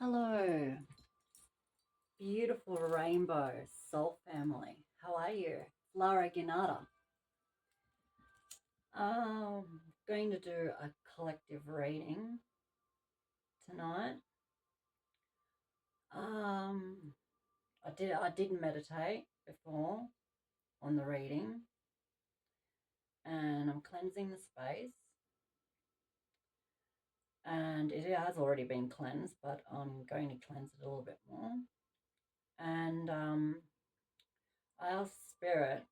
Hello, beautiful rainbow soul family. How are you? Lara Ginata. Going to do a collective reading tonight. I did meditate before on the reading, and I'm cleansing the space. And it has already been cleansed, but I'm going to cleanse it a little bit more. And I asked Spirit,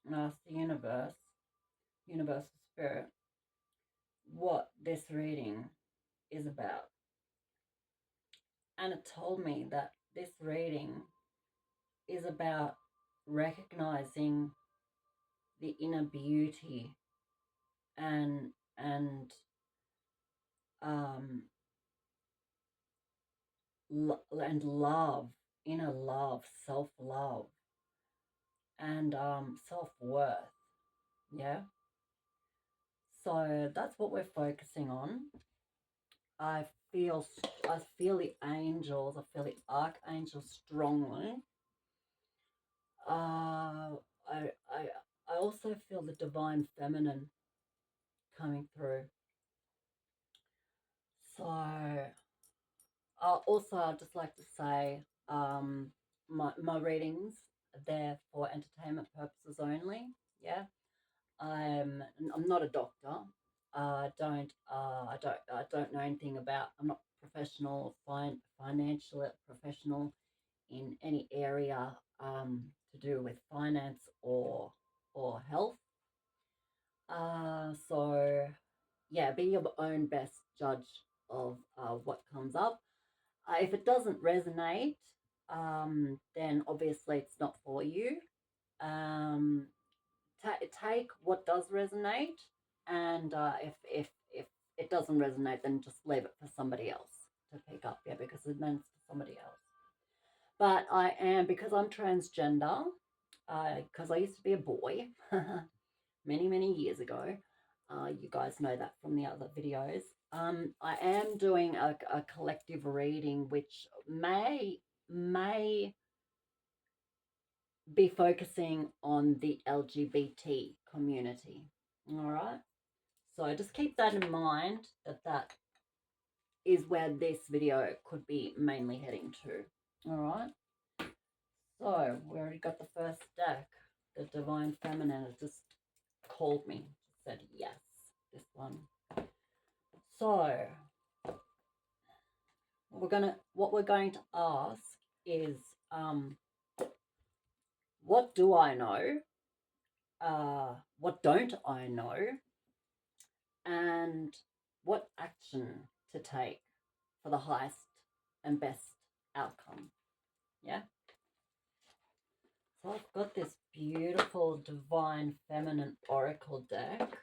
and I asked the universal spirit, what this reading is about. And it told me that this reading is about recognizing the inner beauty and um and love, inner love, self-love, and self-worth. Yeah, so that's what we're focusing on. I feel the angels, I feel the archangels strongly. I also feel the divine feminine coming through. So also I'd just like to say my readings are there for entertainment purposes only. Yeah, I'm not a doctor. I don't know anything about. I'm not professional, financial professional in any area to do with finance or health. So yeah, be your own best judge of what comes up. If it doesn't resonate, then obviously it's not for you. Um, take what does resonate, and if it doesn't resonate, then just leave it for somebody else to pick up. Yeah, because it meant for somebody else. But because I'm transgender, because I used to be a boy many years ago. You guys know that from the other videos. I am doing a collective reading, which may be focusing on the LGBT community. All right. So just keep that in mind, that is where this video could be mainly heading to. All right. So we already got the first deck. The Divine Feminine just called me, said yes, this one. So what we're going to ask is, what do I know? What don't I know? And what action to take for the highest and best outcome? Yeah. So I've got this beautiful Divine Feminine Oracle deck.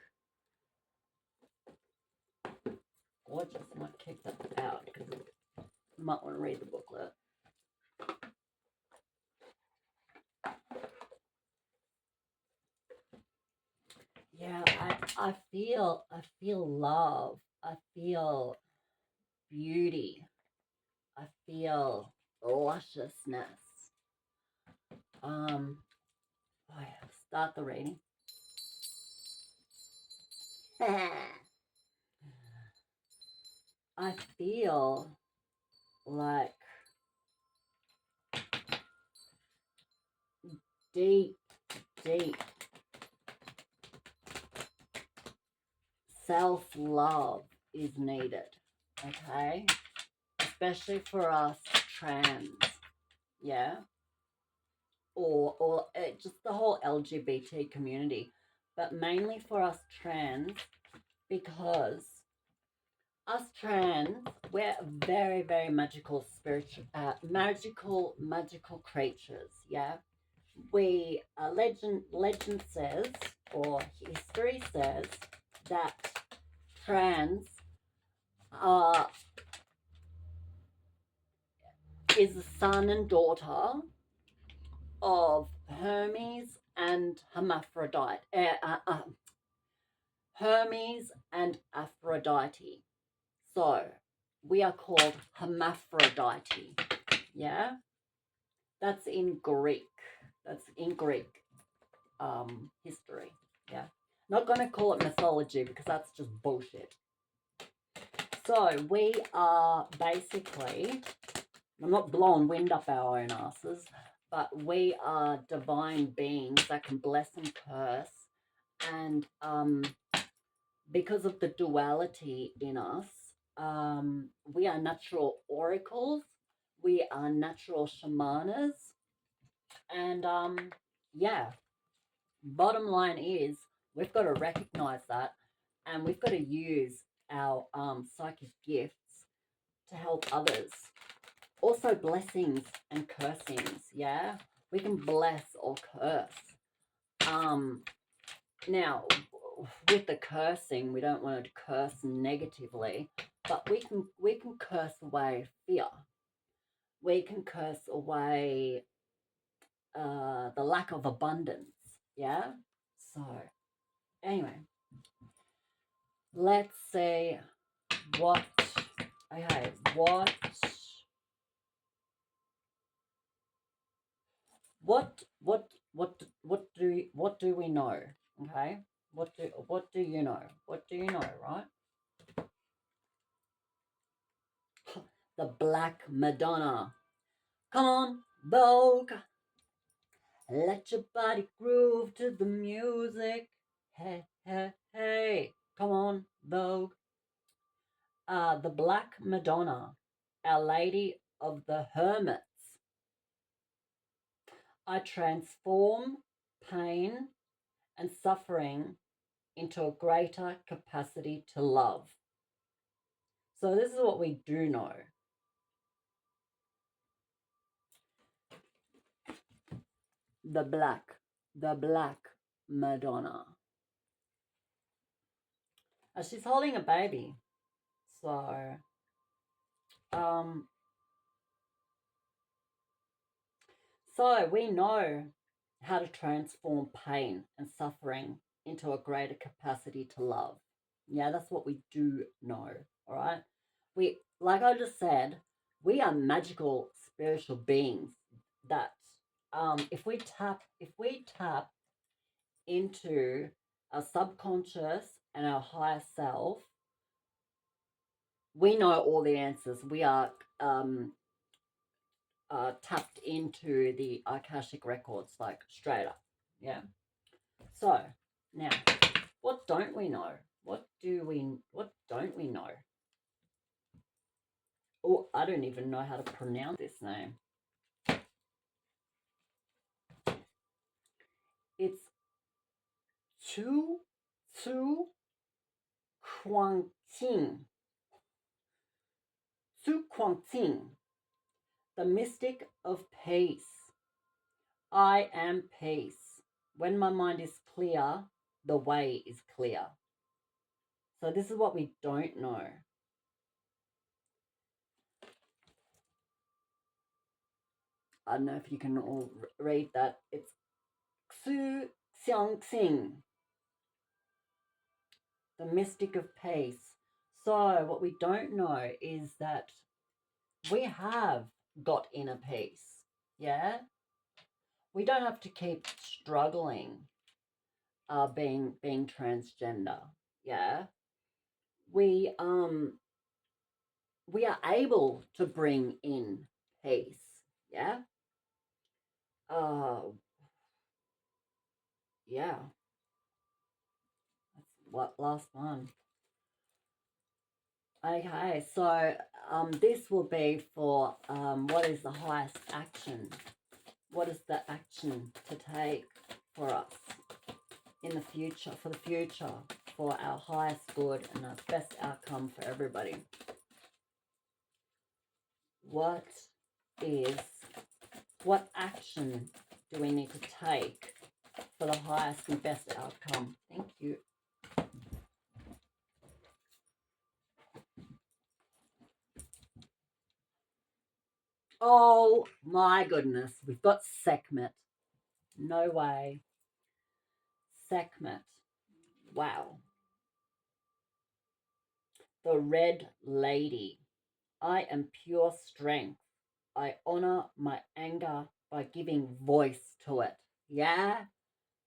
Gorgeous. I might kick that out because you might want to read the booklet. Yeah, I feel love. I feel beauty. I feel lusciousness. Oh yeah, start the reading. I feel like deep self-love is needed, okay? Especially for us trans, yeah? Or just the whole LGBT community, but mainly for us trans, because us trans, we're very magical spiritual, magical creatures, yeah? We, legend says, or history says, that trans is the son and daughter of Hermes and Hermaphrodite. Hermes and Aphrodite. So we are called hermaphrodite. Yeah, that's in Greek. That's in Greek history. Yeah, not gonna call it mythology because that's just bullshit. So we are basically, I'm not blowing wind up our own asses, but we are divine beings that can bless and curse. And because of the duality in us, we are natural oracles, we are natural shamanas, and yeah, bottom line is we've got to recognize that, and we've got to use our psychic gifts to help others. Also blessings and cursings, yeah? We can bless or curse. Now, with the cursing, we don't want to curse negatively, but we can curse away fear. We can curse away the lack of abundance, yeah? So, anyway, let's see what, okay, what do we know? Okay, what do you know? What do you know? Right, the Black Madonna. Come on, Vogue. Let your body groove to the music. Hey, hey, hey. Come on, Vogue. The Black Madonna, Our Lady of the Hermits. I transform pain and suffering into a greater capacity to love. So this is what we do know. The Black Madonna. She's holding a baby. So, so we know how to transform pain and suffering into a greater capacity to love. Yeah, that's what we do know. All right. We, like I just said, we are magical spiritual beings that if we tap into our subconscious and our higher self, we know all the answers. We are tapped into the Akashic records, like straight up. Yeah. So now, what don't we know? What don't we know? Oh, I don't even know how to pronounce this name. It's Chu Kuangqing. Su Kuangqing, the mystic of peace. I am peace. When my mind is clear, the way is clear. So this is what we don't know. I don't know if you can all read that. It's Xu Xiangxing, the mystic of peace. So what we don't know is that we have got inner peace. Yeah? We don't have to keep struggling being transgender. Yeah? We are able to bring in peace. Yeah? Yeah. That's what last one. Okay, so this will be for what is the highest action? What is the action to take for us in the future, for our highest good and our best outcome for everybody? What action do we need to take for the highest and best outcome? Thank you. Oh my goodness, we've got Sekhmet. No way. Sekhmet. Wow. The Red Lady. I am pure strength. I honor my anger by giving voice to it. Yeah?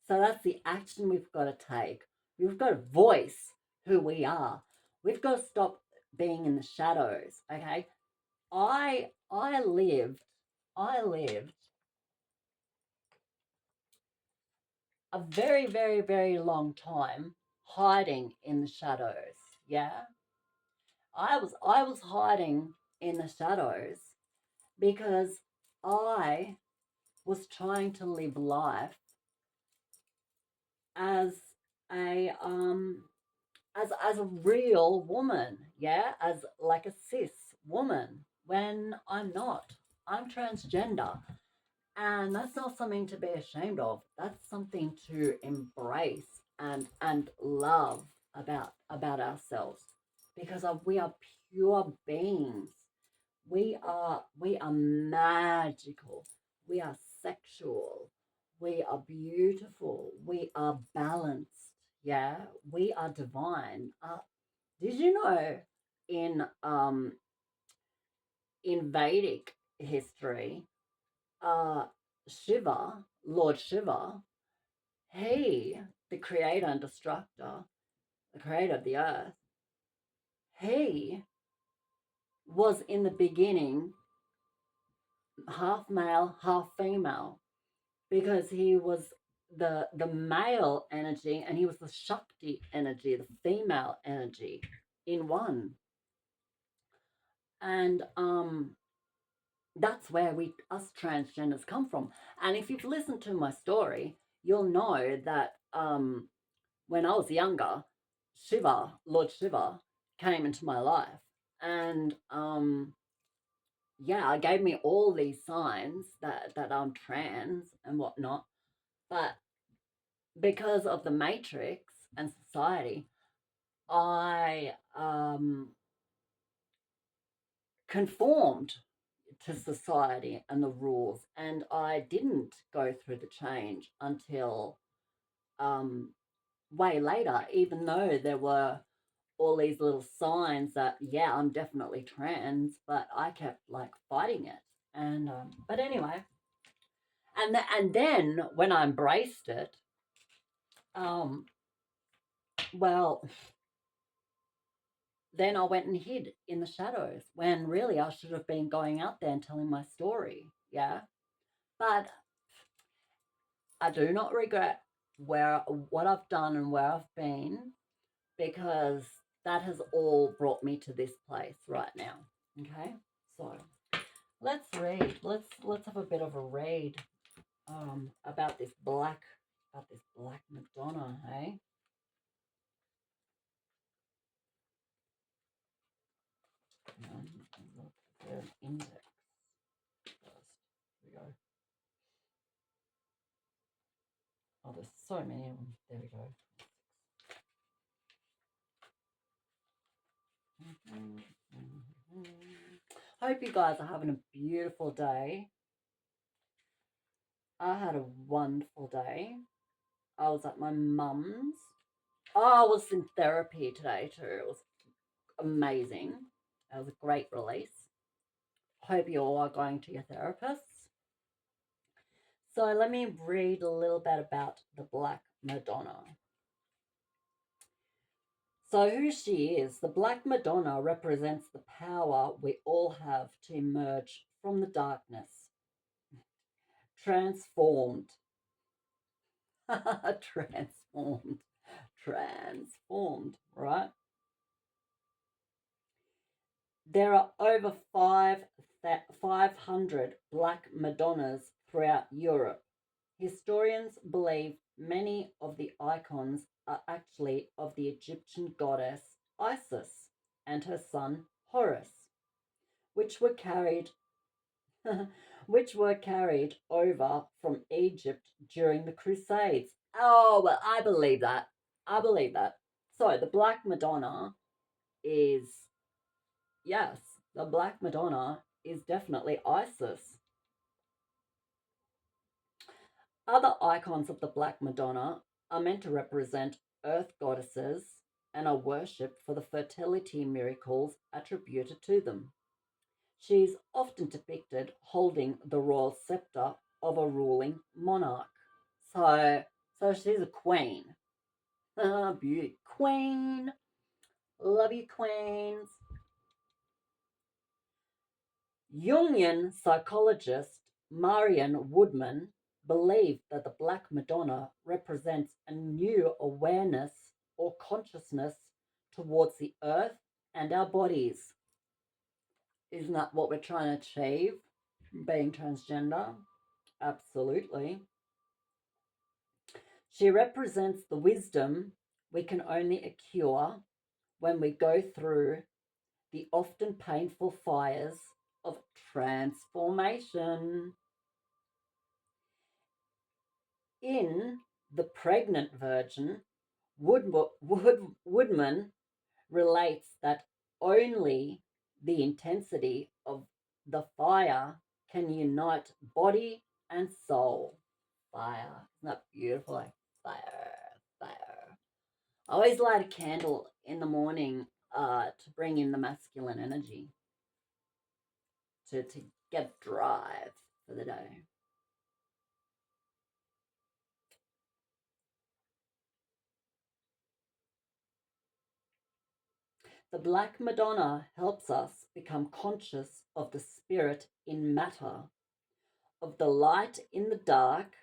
So that's the action we've got to take. We've got to voice who we are. We've got to stop being in the shadows, okay? I lived a very, very, very long time hiding in the shadows. Yeah. I was hiding in the shadows because I was trying to live life as a as a real woman, yeah, as like a cis woman when I'm not. I'm transgender. And that's not something to be ashamed of. That's something to embrace and love about ourselves because we are pure beings. We are magical. We are sexual. We are beautiful. We are balanced. Yeah, we are divine. Did you know in um in Vedic history, uh Shiva, Lord Shiva, he, the creator and destructor, the creator of the earth, he was in the beginning half male, half female, because he was the male energy and he was the Shakti energy, the female energy in one. And that's where we us transgenders come from. And if you've listened to my story, you'll know that when I was younger, Shiva, Lord Shiva, came into my life, and yeah, gave me all these signs that I'm trans and whatnot. But because of the matrix and society, I conformed to society and the rules, and I didn't go through the change until um, way later, even though there were all these little signs that, yeah, I'm definitely trans, but I kept like fighting it. And but anyway, and then when I embraced it, um, well, then I went and hid in the shadows when really I should have been going out there and telling my story. Yeah, but I do not regret where what I've done and where I've been because that has all brought me to this place right now. Okay, so let's read. Let's have a bit of a read about this black Madonna. Hey, look at the index first. Here we go. Oh, there's so many of them. There we go. Hope you guys are having a beautiful day. I had a wonderful day. I was at my mum's. Oh, I was in therapy today too. It was amazing. It was a great release. Hope you all are going to your therapists. So let me read a little bit about the Black Madonna. So who she is, the Black Madonna represents the power we all have to emerge from the darkness, transformed, transformed, right? There are over 500 Black Madonnas throughout Europe. Historians believe many of the icons are actually of the Egyptian goddess Isis and her son Horus, which were carried over from Egypt during the Crusades. Oh, well, I believe that. I believe that. So the Black Madonna is, yes, the Black Madonna is definitely Isis. Other icons of the Black Madonna are meant to represent earth goddesses and are worshipped for the fertility miracles attributed to them. She's often depicted holding the royal scepter of a ruling monarch. So, so she's a queen. Beauty queen. Love you, queens. Jungian psychologist Marian Woodman believed that the Black Madonna represents a new awareness or consciousness towards the earth and our bodies. Isn't that what we're trying to achieve? Being transgender? Absolutely. She represents the wisdom we can only acquire when we go through the often painful fires of transformation. In The Pregnant Virgin, Woodman relates that only the intensity of the fire can unite body and soul. Fire. Isn't that beautiful? Like fire, fire. I always light a candle in the morning to bring in the masculine energy, to get drive for the day. The Black Madonna helps us become conscious of the spirit in matter, of the light in the dark,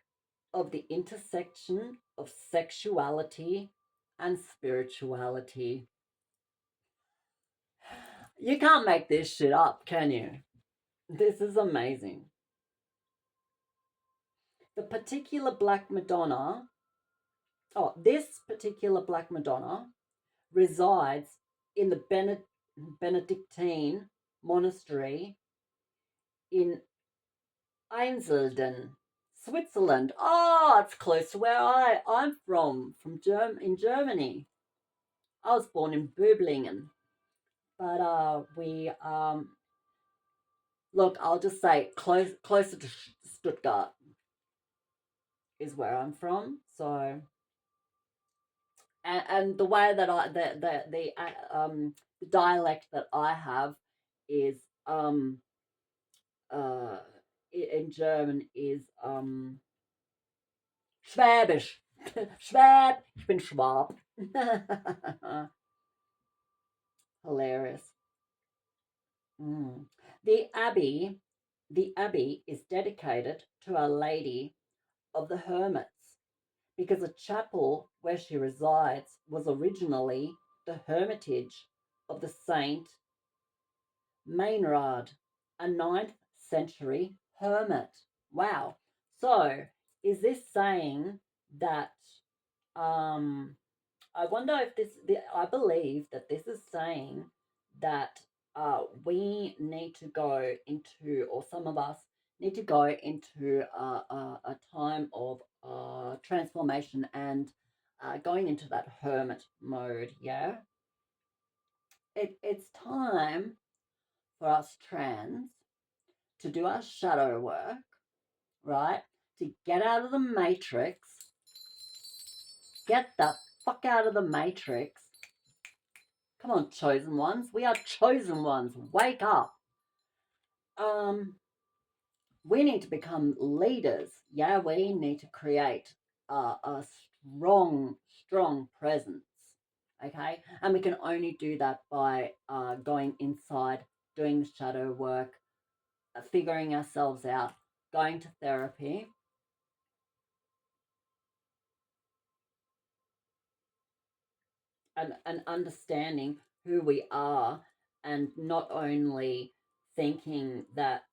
of the intersection of sexuality and spirituality. You can't make this shit up, can you? This is amazing. The particular Black Madonna, this particular Black Madonna resides in the Benedictine monastery in Einsiedeln, Switzerland. Oh, it's close to where I'm from in Germany. I was born in Böblingen, but we look. I'll just say closer to Stuttgart is where I'm from. So, and the way that the dialect that I have is uh in German is Schwäbisch. Schwab. Ich bin Schwab. Hilarious. Mm. The abbey, the abbey is dedicated to Our Lady of the Hermits because a chapel where she resides was originally the hermitage of the Saint Maynard, a ninth century hermit. Wow. So, is this saying that um I wonder if I believe that this is saying that we need to go into, or some of us need to go into a time of transformation and going into that hermit mode. Yeah, it's time for us trans to do our shadow work, right? To get out of the matrix, get the fuck out of the matrix. Come on, chosen ones. We are chosen ones. Wake up. We need to become leaders. Yeah, we need to create a strong presence. Okay, and we can only do that by going inside, doing the shadow work, figuring ourselves out, going to therapy, and understanding who we are, and not only thinking that,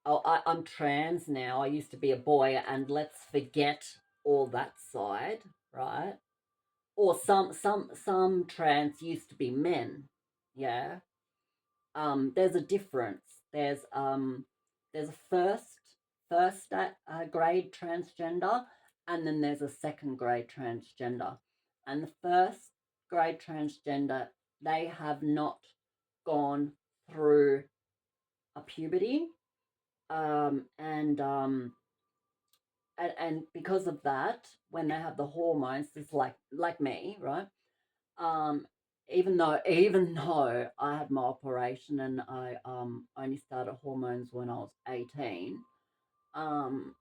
oh, I'm trans now, I used to be a boy, and let's forget all that side, right? Or some trans used to be men. Yeah. There's a difference. There's a first grade transgender, and then there's a second grade transgender. And the first grade transgender, they have not gone through a puberty, um, and um, and because of that, when they have the hormones, it's like me, right? Um, even though I had my operation and I only started hormones when I was 18, um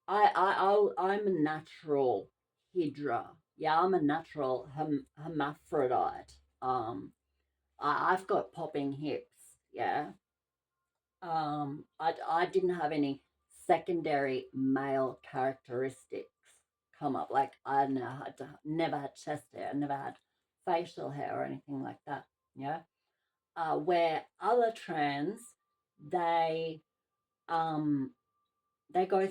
I'm a natural hydra. Yeah, I'm a natural hermaphrodite. I've got popping hips. Yeah. I didn't have any secondary male characteristics come up. Like I never had chest hair, never had facial hair or anything like that. Yeah. Where other trans, they um they go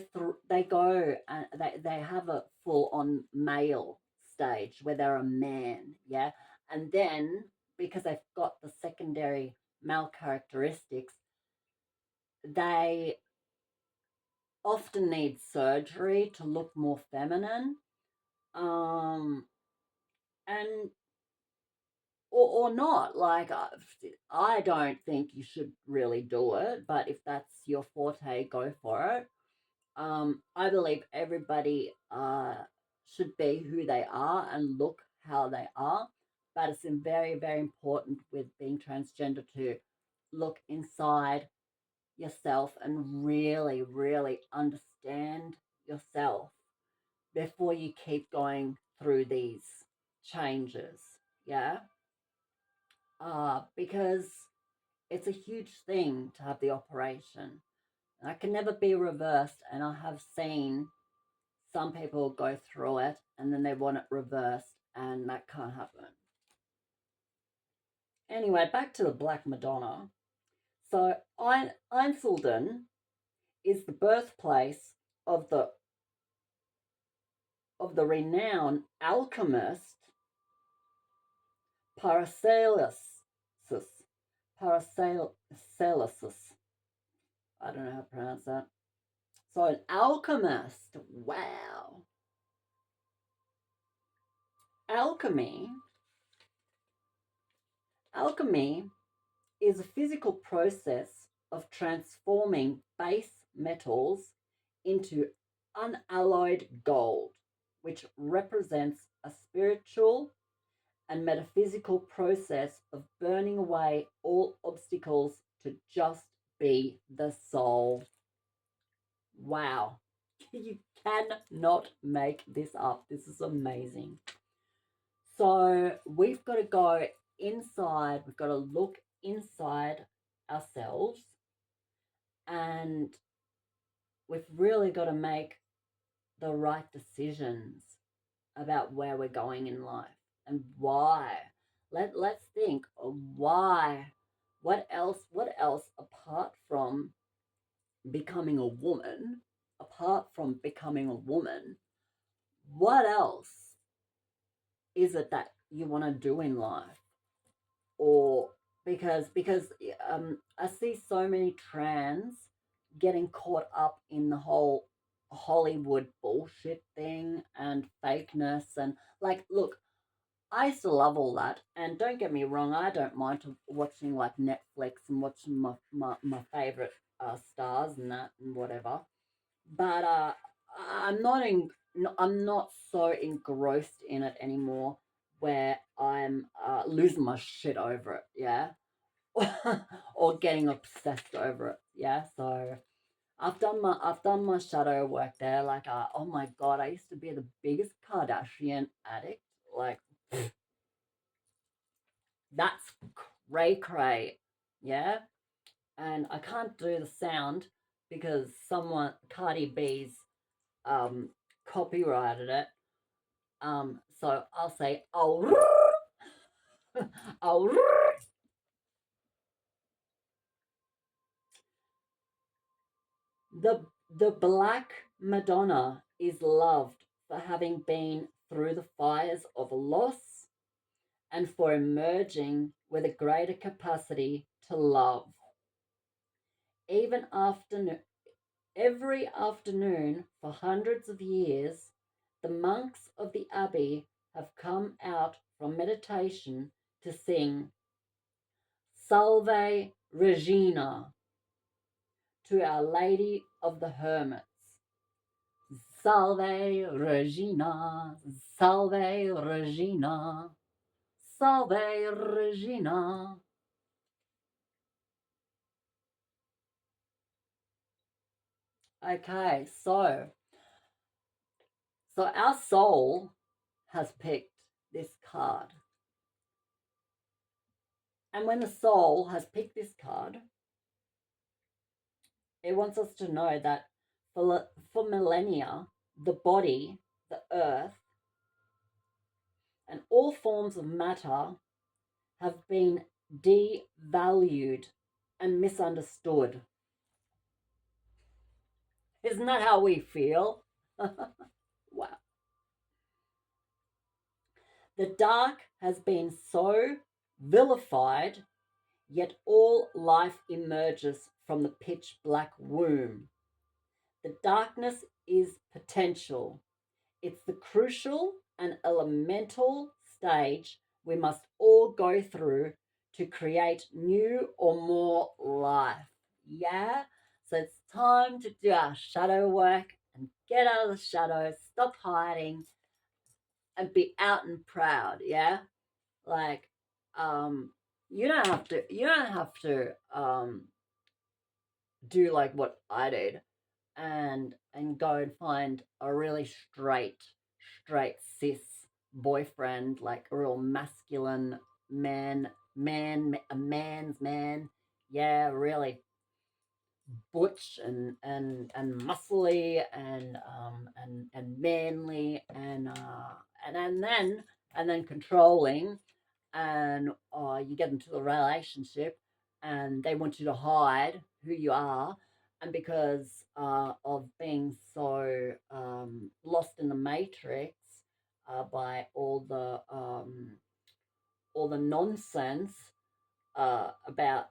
and they have a full on male stage where they're a man, yeah, and then because they've got the secondary male characteristics, they often need surgery to look more feminine, um and or not. Like I don't think you should really do it, but if that's your forte, go for it. I believe everybody should be who they are and look how they are, but it's very, very important with being transgender to look inside yourself and really, really understand yourself before you keep going through these changes. Yeah, because it's a huge thing to have the operation. I can never be reversed, and I have seen some people go through it and then they want it reversed, and that can't happen. Anyway, back to the Black Madonna. So, Einsiedeln is the birthplace of the renowned alchemist Paracelsus. Paracelsus. I don't know how to pronounce that. So, an alchemist. Wow. Alchemy. Alchemy is a physical process of transforming base metals into unalloyed gold, which represents a spiritual and metaphysical process of burning away all obstacles to just be the soul. Wow. You cannot make this up. This is amazing. So we've got to go inside, we've got to look inside ourselves, and we've really got to make the right decisions about where we're going in life and why. Let's think why. What else apart from becoming a woman, what else is it that you want to do in life? Or because I see so many trans getting caught up in the whole Hollywood bullshit thing and fakeness, and like, look, I used to love all that, and don't get me wrong, I don't mind watching like Netflix and watching my favorite stars and that and whatever, but I'm not in. I'm not so engrossed in it anymore where I'm losing my shit over it. Yeah, or getting obsessed over it. Yeah, so I've done my shadow work there. Like, oh my god, I used to be the biggest Kardashian addict. Like, that's cray cray. Yeah, and I can't do the sound because someone Cardi B's um copyrighted it. So I'll say, oh, oh. The Black Madonna is loved for having been through the fires of loss and for emerging with a greater capacity to love. Even every afternoon for hundreds of years, the monks of the abbey have come out from meditation to sing Salve Regina to Our Lady of the Hermits. Salve Regina, Salve Regina, Salve Regina. Okay, so our soul has picked this card. And when the soul has picked this card, it wants us to know that for millennia, the body, the earth, and all forms of matter have been devalued and misunderstood. Isn't that how we feel? Wow. The dark has been so vilified, yet all life emerges from the pitch black womb. The darkness is potential. It's the crucial and elemental stage we must all go through to create new or more life. Yeah? So it's time to do our shadow work and get out of the shadows, stop hiding, and be out and proud. Yeah? Like, you don't have to do like what I did and go and find a really straight cis boyfriend, like a real masculine a man's man. Yeah, really butch and muscly and manly and then controlling, and you get into the relationship and they want you to hide who you are, and because of being so lost in the matrix by all the nonsense about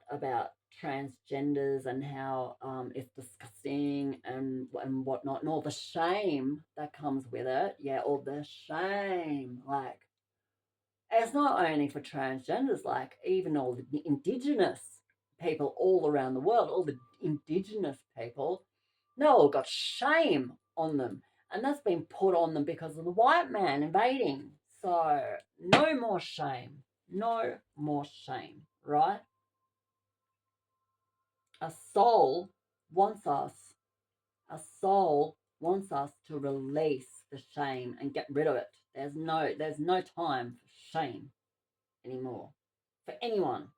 transgenders and how it's disgusting and whatnot, and all the shame that comes with it. Yeah, all the shame. Like, it's not only for transgenders, like even all the indigenous people all around the world, all the indigenous people, they all got shame on them. And that's been put on them because of the white man invading. So no more shame. No more shame, right? A soul wants us, a soul wants us to release the shame and get rid of it. There's no time for shame anymore. For anyone.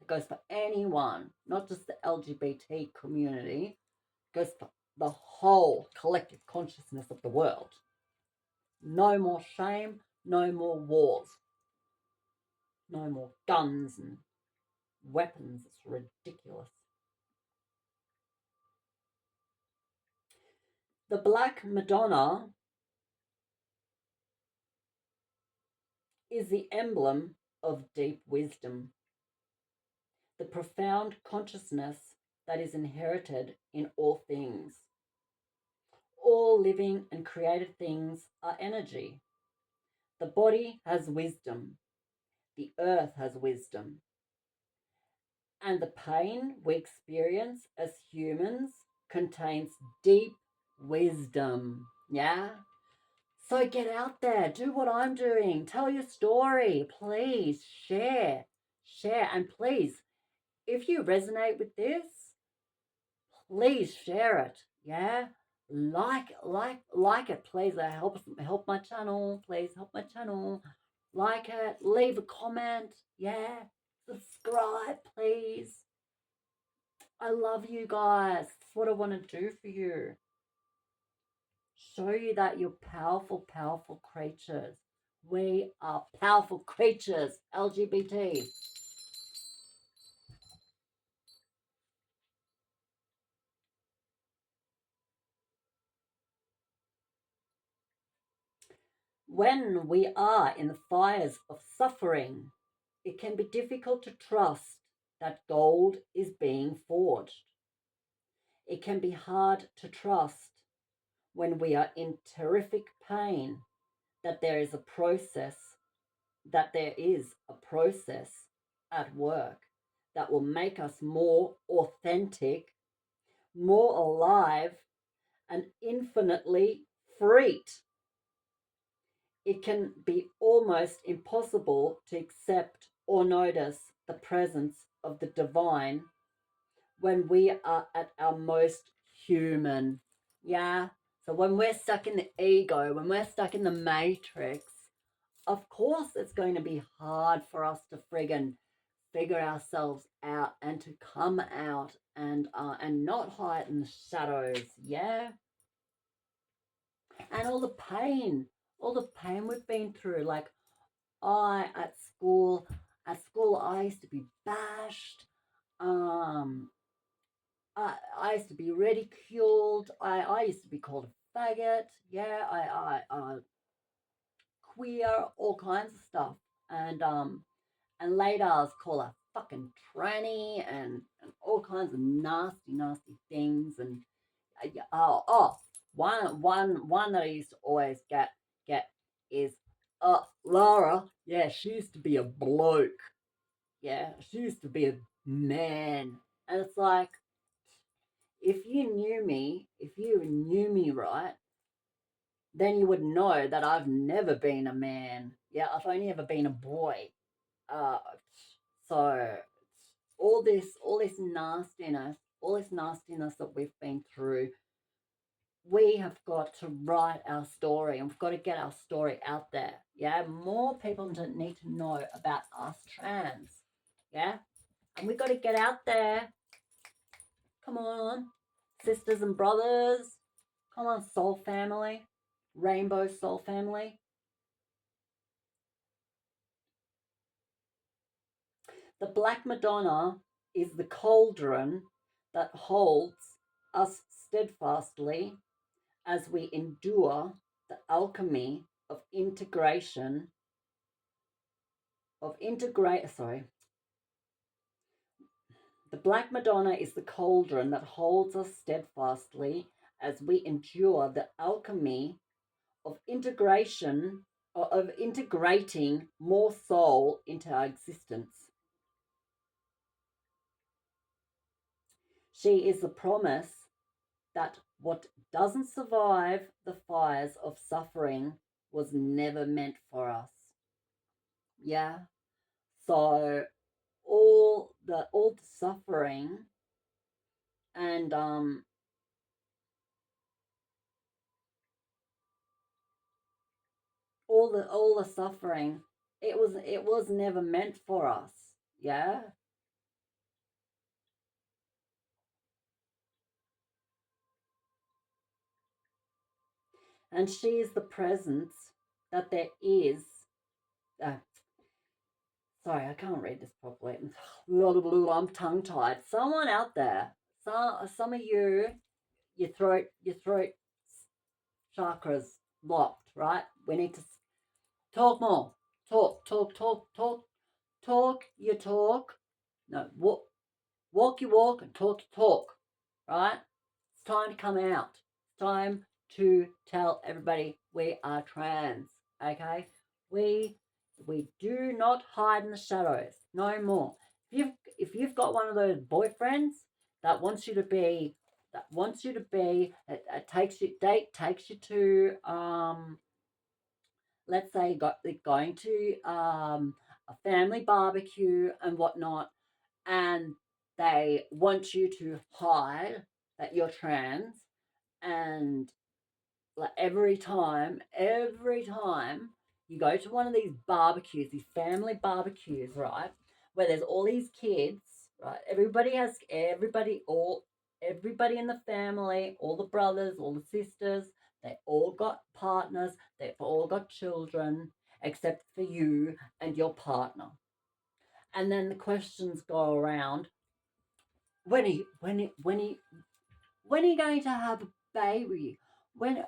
It goes for anyone, not just the LGBT community. It goes for the whole collective consciousness of the world. No more shame, no more wars, no more guns and weapons. It's ridiculous. The Black Madonna is the emblem of deep wisdom, the profound consciousness that is inherited in all things. All living and created things are energy. The body has wisdom, the earth has wisdom, and the pain we experience as humans contains deep wisdom. Yeah? So get out there, do what I'm doing, tell your story, please share, and please, if you resonate with this, please share it. Yeah, like it, please. Help my channel, please help my channel. Like it, leave a comment. Yeah, subscribe, please. I love you guys. That's what I want to do for you. Show you that you're powerful, powerful creatures. We are powerful creatures, LGBT. When we are in the fires of suffering, it can be difficult to trust that gold is being forged. It can be hard to trust when we are in terrific pain that there is a process, at work that will make us more authentic, more alive, and infinitely freaked. It can be almost impossible to accept or notice the presence of the divine when we are at our most human. Yeah. So when we're stuck in the ego, when we're stuck in the matrix, of course it's going to be hard for us to friggin' figure ourselves out and to come out and not hide in the shadows. Yeah. And all the pain we've been through. Like I at school I used to be bashed. Um, I used to be ridiculed. I used to be called a faggot. Yeah, I queer, all kinds of stuff. And later I was called a fucking tranny and all kinds of nasty, nasty things. And one that I used to always get is Laura. Yeah, she used to be a bloke. Yeah, she used to be a man. And it's like, if you knew me right, then you would know that I've never been a man. Yeah, I've only ever been a boy. Uh, so all this nastiness that we've been through, we have got to write our story and we've got to get our story out there. Yeah, more people need to know about us trans. Yeah, and we've got to get out there. Come on, sisters and brothers. Come on, soul family, rainbow soul family. The Black Madonna is the cauldron that holds us steadfastly as we endure the alchemy of integration, sorry. The Black Madonna is the cauldron that holds us steadfastly as we endure the alchemy of integration, of integrating more soul into our existence. She is the promise that what doesn't survive the fires of suffering was never meant for us. Yeah. So all the suffering and all the suffering, it was never meant for us. Yeah. And she is the presence that there is. Uh, Sorry, I can't read this properly. I'm tongue tied. Someone out there, some of you, your throat chakras locked, right? We need to talk more. Talk your talk. No, walk your walk and talk your talk, right? It's time to come out. It's time to tell everybody we are trans, okay? We we do not hide in the shadows no more. If you've got one of those boyfriends that wants you to be takes you to let's say going to a family barbecue and whatnot, and they want you to hide that you're trans, and like every time you go to one of these barbecues, these family barbecues, right, where there's all these kids, right, everybody in the family, all the brothers, all the sisters, they all got partners, they've all got children, except for you and your partner. And then the questions go around, when are you going to have a baby? When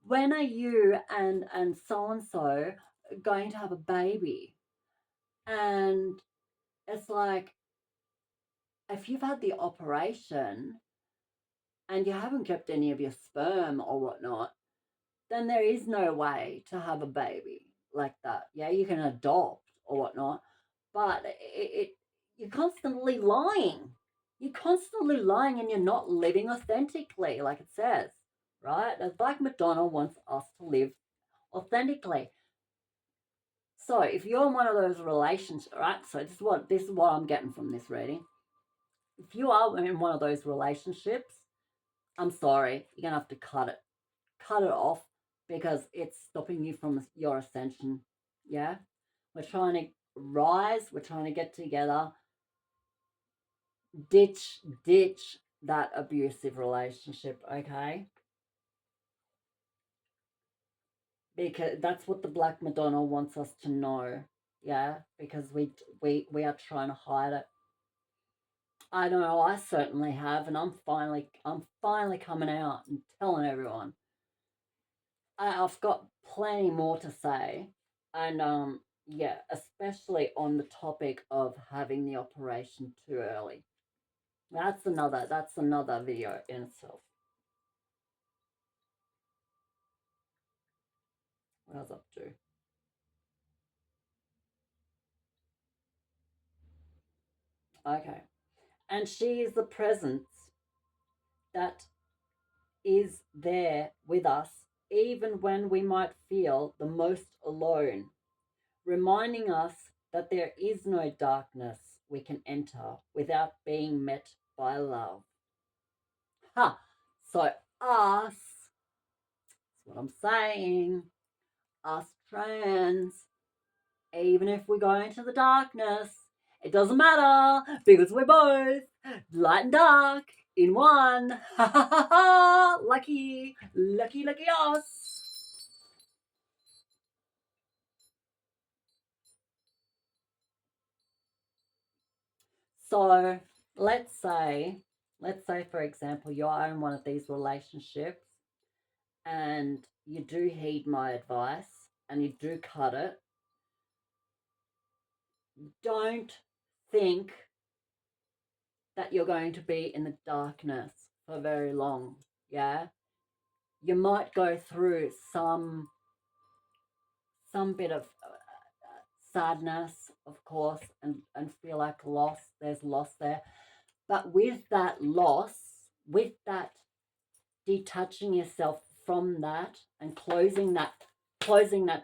when are you and so and so going to have a baby? And it's like, if you've had the operation and you haven't kept any of your sperm or whatnot, then there is no way to have a baby like that. Yeah, you can adopt or whatnot, but you're constantly lying. You're constantly lying and you're not living authentically, like it says. right? The Black Madonna wants us to live authentically. So if you're in one of those relationships, right? So this is what I'm getting from this reading. If you are in one of those relationships, I'm sorry, you're gonna have to cut it off because it's stopping you from your ascension. Yeah, we're trying to rise. We're trying to get together. Ditch that abusive relationship. Okay, because that's what the Black Madonna wants us to know. Yeah, because we are trying to hide it. I know I certainly have, and I'm finally coming out and telling everyone. I've got plenty more to say, and yeah, especially on the topic of having the operation too early. That's another video in itself. What I was up to. Okay. And she is the presence that is there with us even when we might feel the most alone, reminding us that there is no darkness we can enter without being met by love. Ha! So, us, that's what I'm saying, us trans, even if we go into the darkness, it doesn't matter because we're both light and dark in one. Ha ha ha ha! Lucky, lucky, lucky us. So let's say for example, you're in one of these relationships and you do heed my advice and you do cut it. Don't think that you're going to be in the darkness for very long. Yeah, you might go through some bit of sadness, of course, and feel like loss. There's loss there, but with that loss, with that detaching yourself from that and closing that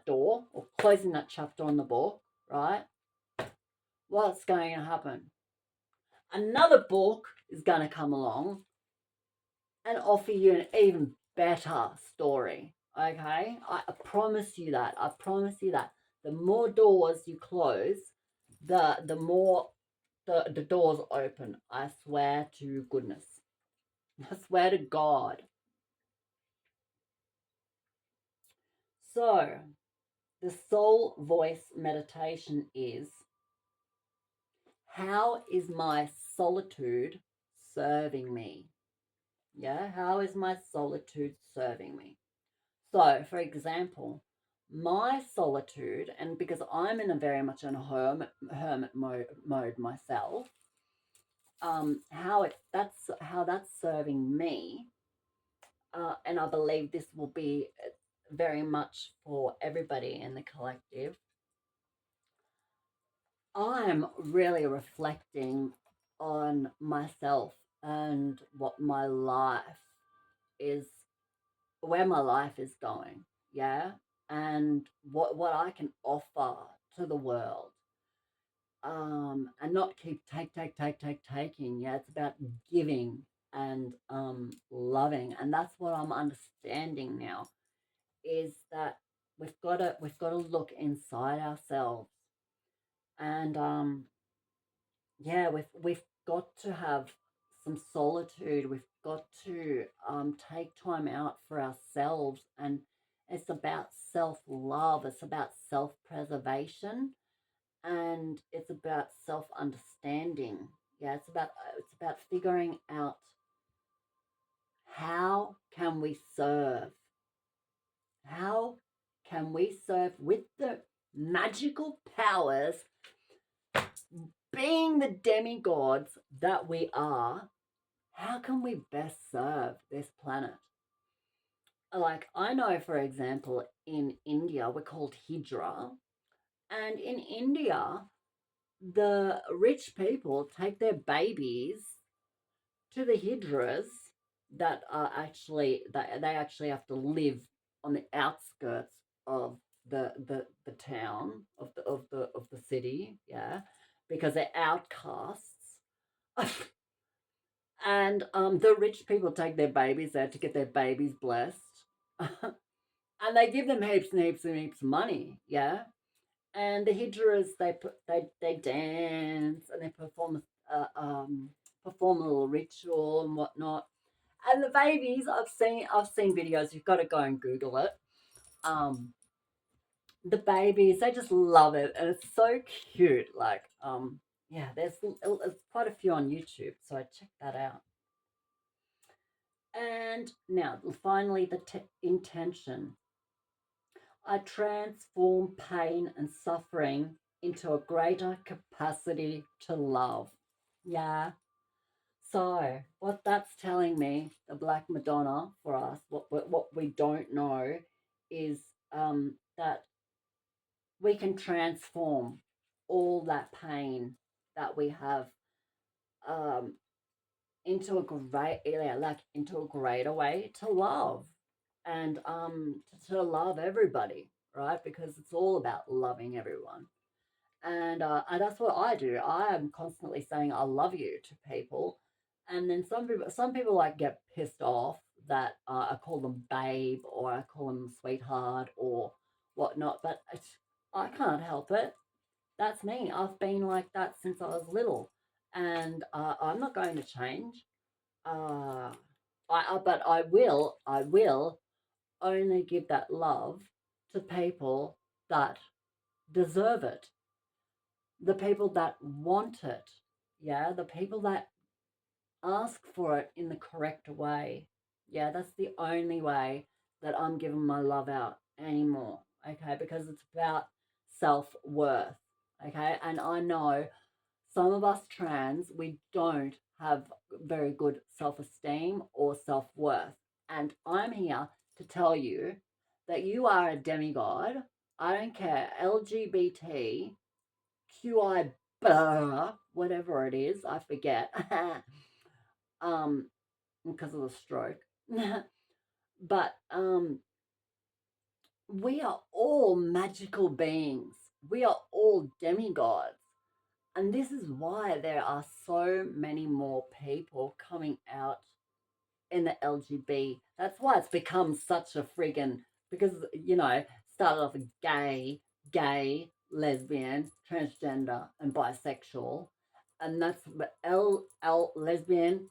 door or closing that chapter on the book, right? What's going to happen? Another book is going to come along and offer you an even better story. Okay, I promise you that. I promise you that. The more doors you close, the more the doors open. I swear to goodness. I swear to God. So, the soul voice meditation is: how is my solitude serving me? Yeah, how is my solitude serving me? So, for example, my solitude, and because I'm in a very much in a hermit mode myself, how that's serving me, and I believe this will be very much for everybody in the collective. I'm really reflecting on myself and what my life is, where my life is going, yeah, and what I can offer to the world, and not keep taking. Yeah, it's about giving and loving, and that's what I'm understanding now. Is that we've got to look inside ourselves, and yeah, we've got to have some solitude. We've got to take time out for ourselves, and it's about self love. It's about self preservation, and it's about self understanding. Yeah, it's about figuring out how can we serve. How can we serve with the magical powers, being the demigods that we are? How can we best serve this planet? Like, I know, for example, in India, we're called Hijra. And in India, the rich people take their babies to the Hijras that are actually that they actually have to live on the outskirts of the town of the city, yeah, because they're outcasts. And the rich people take their babies there to get their babies blessed. And they give them heaps and heaps and heaps of money, yeah. And the hijras, they dance and they perform a little ritual and whatnot. And the babies, I've seen videos. You've got to go and Google it. Um, the babies, they just love it, and it's so cute. Like, yeah, there's quite a few on YouTube, so check that out. And now, finally, the intention. I transform pain and suffering into a greater capacity to love. Yeah. So, what that's telling me, the Black Madonna for us, what we don't know is that we can transform all that pain that we have um, into a great, yeah, like into a greater way to love, and to love everybody, right? Because it's all about loving everyone. And that's what I do. I am constantly saying I love you to people, and then some people like get pissed off that I call them babe or I call them sweetheart or whatnot. But I can't help it. That's me. I've been like that since I was little, and I'm not going to change. Uh, but I will only give that love to people that deserve it, the people that want it, yeah, the people that ask for it in the correct way. Yeah, that's the only way that I'm giving my love out anymore, okay, because it's about self-worth, okay, and I know some of us trans, we don't have very good self-esteem or self-worth, and I'm here to tell you that you are a demigod. I don't care, LGBTQI, whatever it is, I forget, um, because of the stroke. But we are all magical beings. We are all demigods. And this is why there are so many more people coming out in the LGB. That's why it's become such a friggin' because started off with gay, lesbian, transgender, and bisexual, and that's lesbian,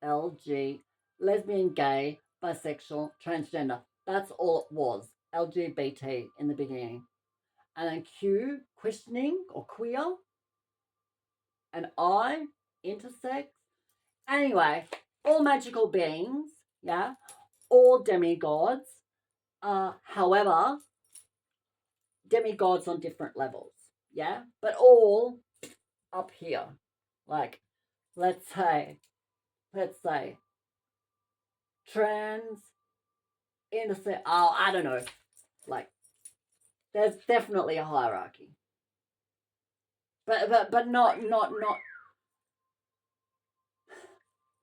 LG, lesbian, gay, bisexual, transgender. That's all it was. LGBT in the beginning, and then Q, questioning or queer, and I, intersex. Anyway, all magical beings, yeah, all demigods. However, demigods on different levels, yeah, but all up here. Like, let's say, let's say, trans, intersex. Oh, I don't know. Like, there's definitely a hierarchy, but not.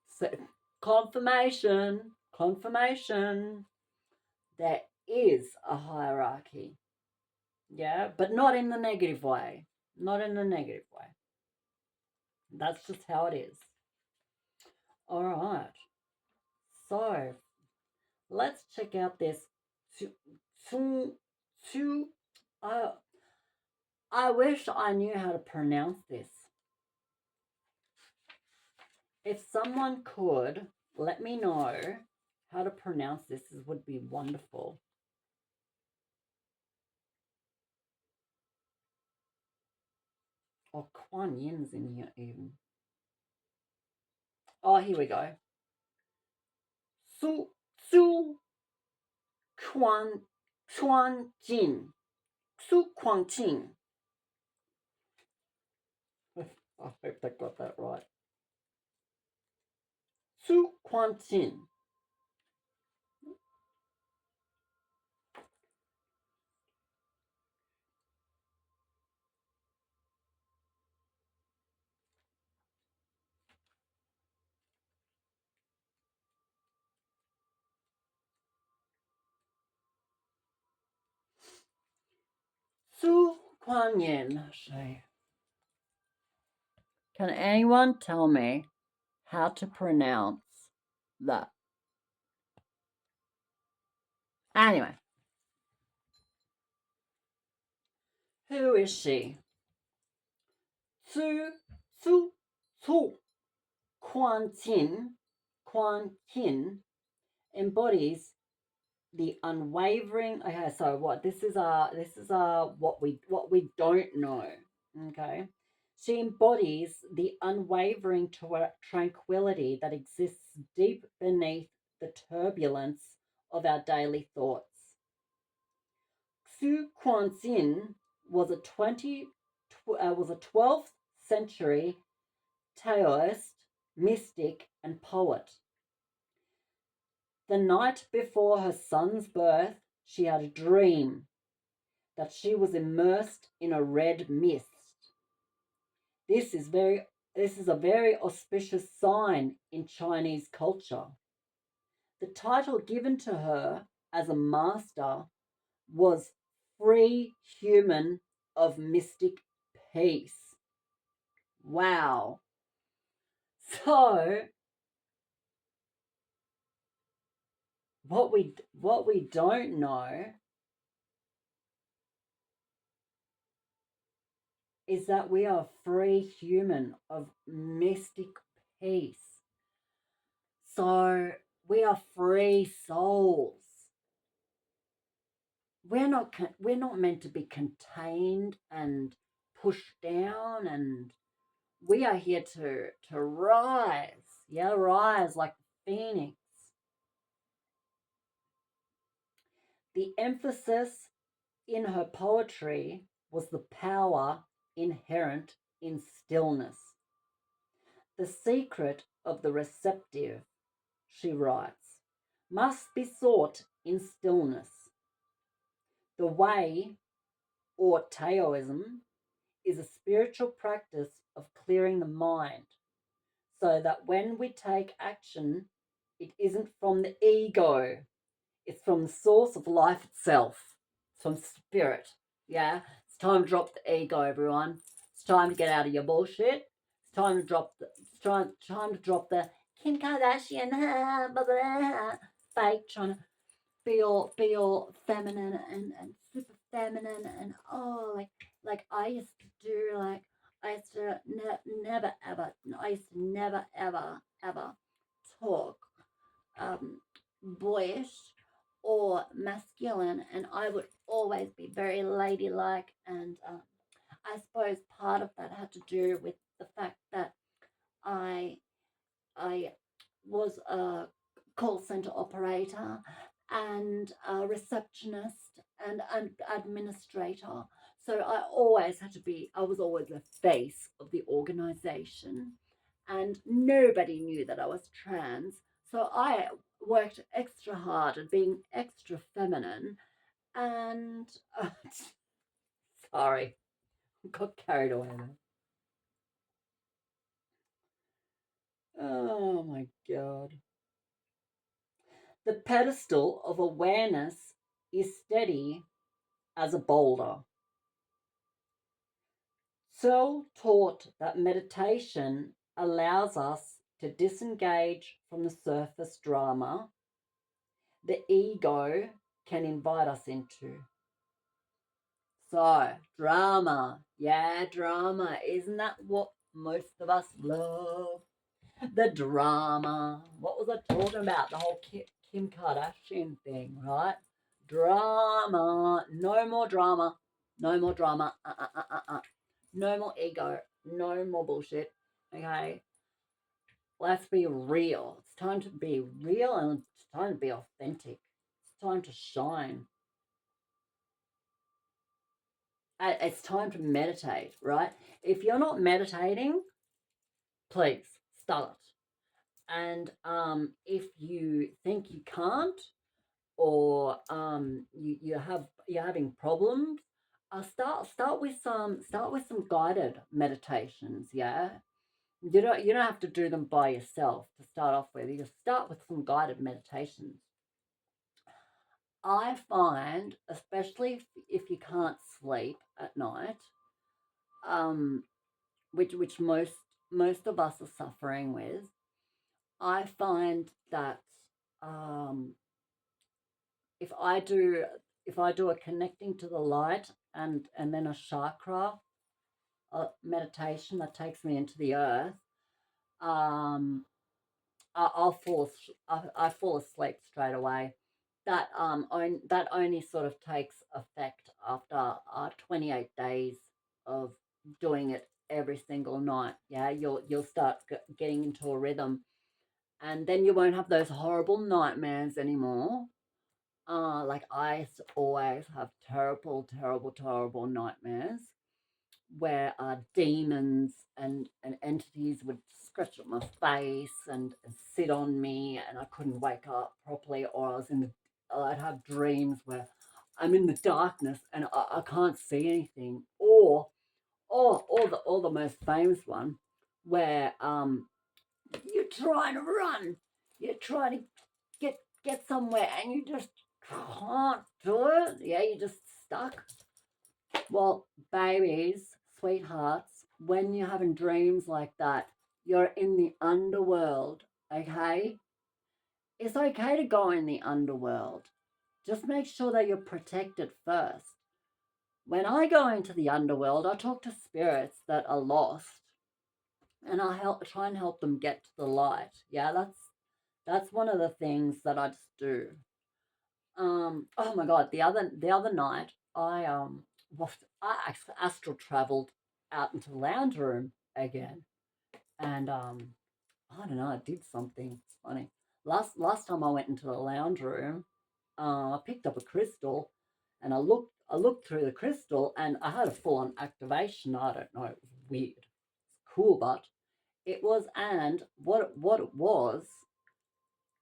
So, confirmation. There is a hierarchy. Yeah, but not in the negative way. Not in the negative way. That's just how it is. All right. So let's check out this. To, to, uh, I wish I knew how to pronounce this. If someone could let me know how to pronounce this, it would be wonderful. Oh, Kuan Yin's in here even. Oh, here we go. Su Su Quan Chuan Jin. Su Quan Jin. I hope I got that right. Su Quan Jin. Su Kuan Yin. Can anyone tell me how to pronounce that? Anyway, who is she? Su Kuan Yin embodies the unwavering. Okay, so what this is what we don't know. Okay, she embodies the unwavering tranquility that exists deep beneath the turbulence of our daily thoughts. Xu Kuanxin was a 12th century Taoist mystic and poet. The night before her son's birth, she had a dream that she was immersed in a red mist. This is a very auspicious sign in Chinese culture. The title given to her as a master was Free Human of Mystic Peace. Wow. So what we don't know is that we are free human of mystic peace. So we are free souls. We're not meant to be contained and pushed down, and we are here to rise. Yeah, rise like the phoenix. The emphasis in her poetry was the power inherent in stillness. The secret of the receptive, she writes, must be sought in stillness. The way, or Taoism, is a spiritual practice of clearing the mind so that when we take action, it isn't from the ego, it's from the source of life itself. It's from spirit. Yeah? It's time to drop the ego, everyone. It's time to get out of your bullshit. It's time to drop the Kim Kardashian blah, blah, fake, trying to be all feminine and super feminine, and like I used to do, like I used to never ever talk boyish or masculine, and I would always be very ladylike. And I suppose part of that had to do with the fact that I I was a call center operator and a receptionist and an administrator. So I was always the face of the organization, and nobody knew that I was trans. So I worked extra hard at being extra feminine, and sorry, got carried away there. Oh my God. The pedestal of awareness is steady as a boulder. So taught that meditation allows us to disengage from the surface drama the ego can invite us into. So, drama. Yeah, drama. Isn't that what most of us love? The drama. What was I talking about? The whole Kim Kardashian thing, right? Drama. No more drama. No more drama. No more ego. No more bullshit. Okay? Let's be real. It's time to be real, and it's time to be authentic. It's time to shine. It's time to meditate, right? If you're not meditating, please start. And if you think you can't, or you're having problems, start with some guided meditations. Yeah, you don't have to do them by yourself to start off with. You just start with some guided meditations. I find, especially if you can't sleep at night, um, which most of us are suffering with, I find that um, if I do if I do a connecting to the light and then a chakra meditation that takes me into the earth, um, I fall asleep straight away. That only sort of takes effect after 28 days of doing it every single night. Yeah, you'll start getting into a rhythm, and then you won't have those horrible nightmares anymore. Like I always have terrible, terrible, terrible nightmares where demons and entities would scratch at my face and sit on me, and I couldn't wake up properly, or I'd have dreams where I'm in the darkness and I can't see anything, or the most famous one where you're trying to run, you're trying to get somewhere and you just can't do it. Yeah, you're just stuck. Well, babies, sweethearts, when you're having dreams like that, you're in the underworld, okay? It's okay to go in the underworld. Just make sure that you're protected first. When I go into the underworld, I talk to spirits that are lost, and try and help them get to the light. Yeah, that's one of the things that I just do. Oh my god, the other night was I astral traveled out into the lounge room again, and I don't know, I did something funny. Last time I went into the lounge room, I picked up a crystal, and I looked through the crystal, and I had a full on activation. I don't know, it was weird. It's cool, but it was, and what it was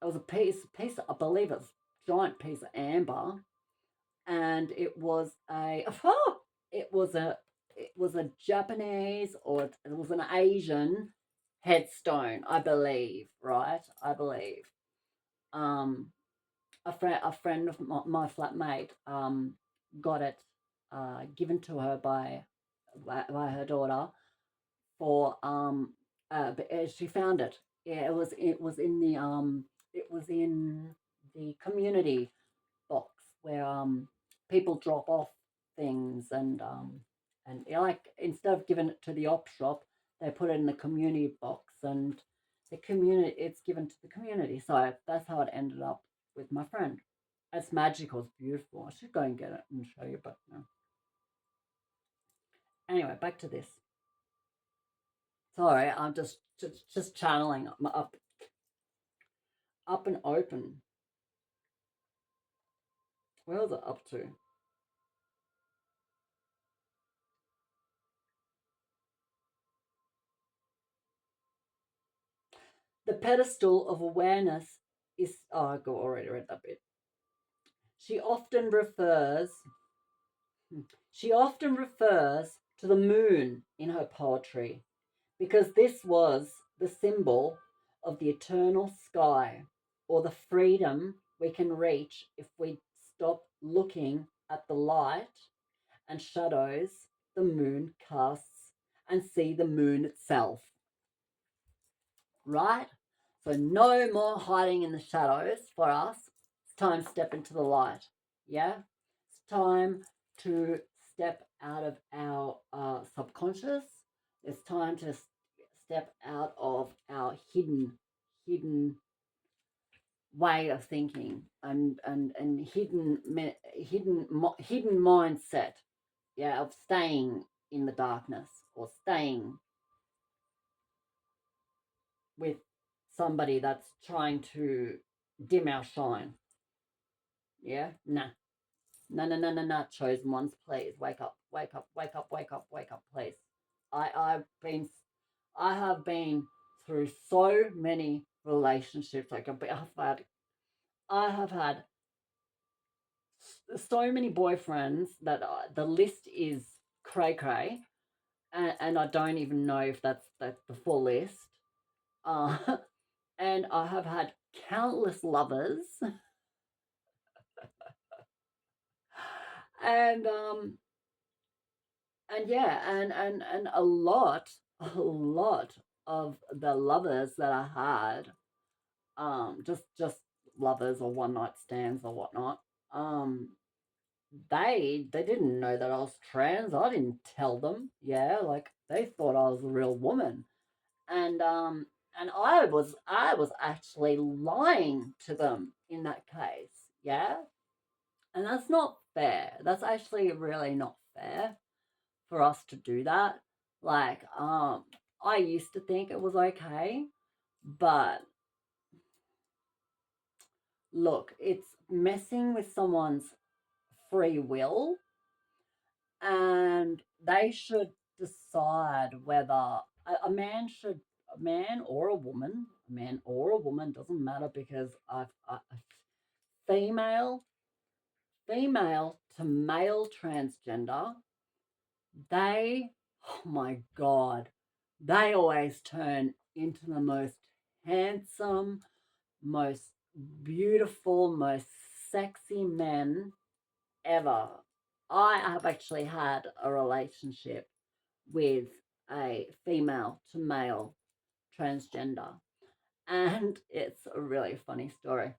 a piece. I believe it was a giant piece of amber, and it was it was a it was a Japanese, or it was an Asian headstone, I believe. Right, I believe. Um, a friend of my flatmate got it given to her by her daughter for she found it. Yeah, it was in the community box where people drop off things, and like, instead of giving it to the op shop, they put it in the community box, and it's given to the community. So that's how it ended up with my friend. It's magical. It's beautiful. I should go and get it and show you, but no. Anyway, back to this. Sorry, I'm just channeling up and open. Where was it up to? The pedestal of awareness is. Oh, I already read that bit. She often refers. She often refers to the moon in her poetry because this was the symbol of the eternal sky, or the freedom we can reach if we stop looking at the light and shadows the moon casts and see the moon itself. Right? So no more hiding in the shadows for us. It's time to step into the light. Yeah? It's time to step out of our subconscious. It's time to step out of our hidden way of thinking, and hidden mindset. Yeah, of staying in the darkness, or staying with somebody that's trying to dim our shine. Yeah? Nah. No, no, no, no, no. Chosen ones, please. Wake up, wake up, wake up, wake up, wake up, please. I, I've been, I have been through so many relationships. I have had so many boyfriends that the list is cray cray, and I don't even know if that's the full list. Uh, and I have had countless lovers, And and yeah, and a lot of the lovers that I had, just lovers or one night stands or whatnot, um, they didn't know that I was trans. I didn't tell them. Yeah, like they thought I was a real woman, and I was actually lying to them in that case. Yeah, and that's not fair. That's actually really not fair for us to do that. Like, I used to think it was okay, but look, it's messing with someone's free will, and they should decide whether a man should, a man or a woman, doesn't matter, because a female female to male transgender, they, oh my God, they always turn into the most handsome, most beautiful, most sexy men ever. I have actually had a relationship with a female to male transgender, and it's a really funny story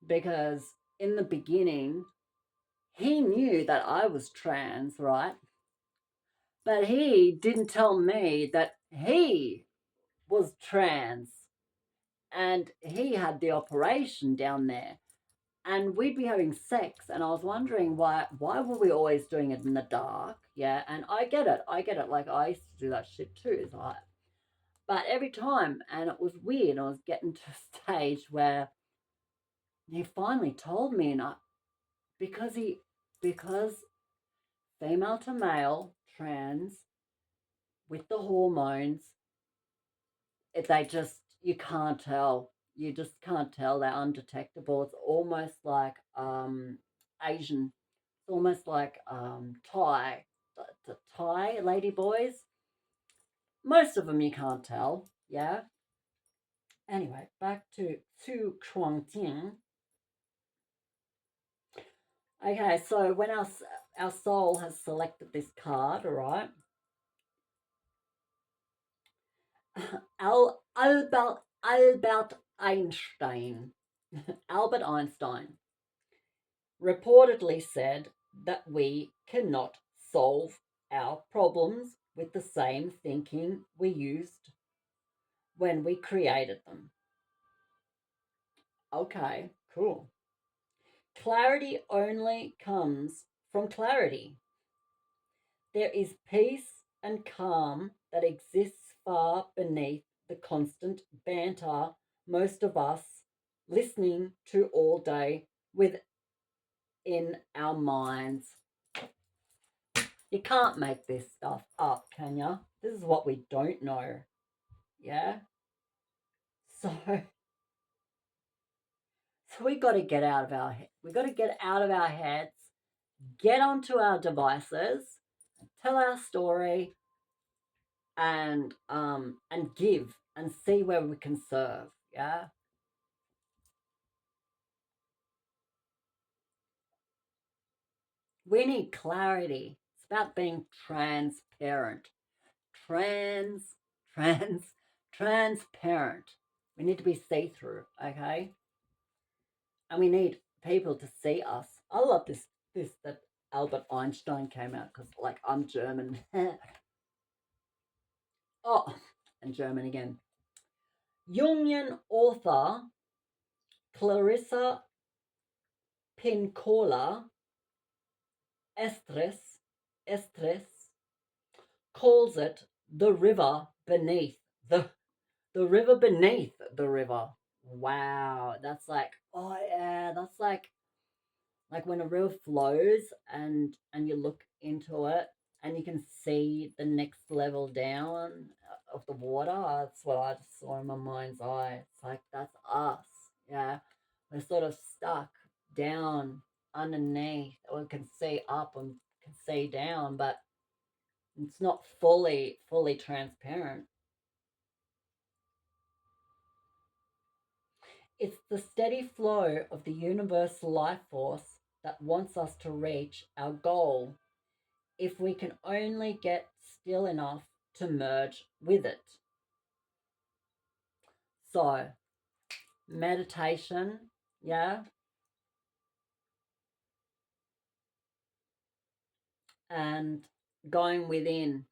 because in the beginning, he knew that I was trans, right? But he didn't tell me that he was trans and he had the operation down there. And we'd be having sex, and I was wondering why were we always doing it in the dark? Yeah, and I get it. Like I used to do that shit too. It's like, but every time, and it was weird. I was getting to a stage where he finally told me, and because female to male trans with the hormones, they just, you can't tell. You just can't tell. They're undetectable. It's almost like Asian. It's almost like Thai, the Thai lady boys. Most of them you can't tell. Yeah. Anyway, back to Chuang. Okay, so when our soul has selected this card, all right, Albert Einstein, Albert Einstein reportedly said that we cannot solve our problems with the same thinking we used when we created them. Okay, cool. Clarity only comes from clarity. There is peace and calm that exists far beneath the constant banter most of us listening to all day within our minds. You can't make this stuff up, can you? This is what we don't know. Yeah? So we got to get out of our we got to get out of our heads, get onto our devices, tell our story, and give and see where we can serve. Yeah? We need clarity. It's about being transparent. Trans, trans, transparent. We need to be see through, okay? And we need people to see us. I love this that Albert Einstein came out because, like, I'm German. Oh, and German again. Jungian author Clarissa Pinkola Estres calls it the river beneath the river beneath the river. Wow, that's like, oh yeah, that's like when a river flows and you look into it and you can see the next level down of the water. That's what I just saw in my mind's eye. It's like that's us. Yeah, we're sort of stuck down underneath. We can see up and can see down, but it's not fully transparent. It's the steady flow of the universal life force that wants us to reach our goal if we can only get still enough to merge with it. So, meditation, yeah, and going within.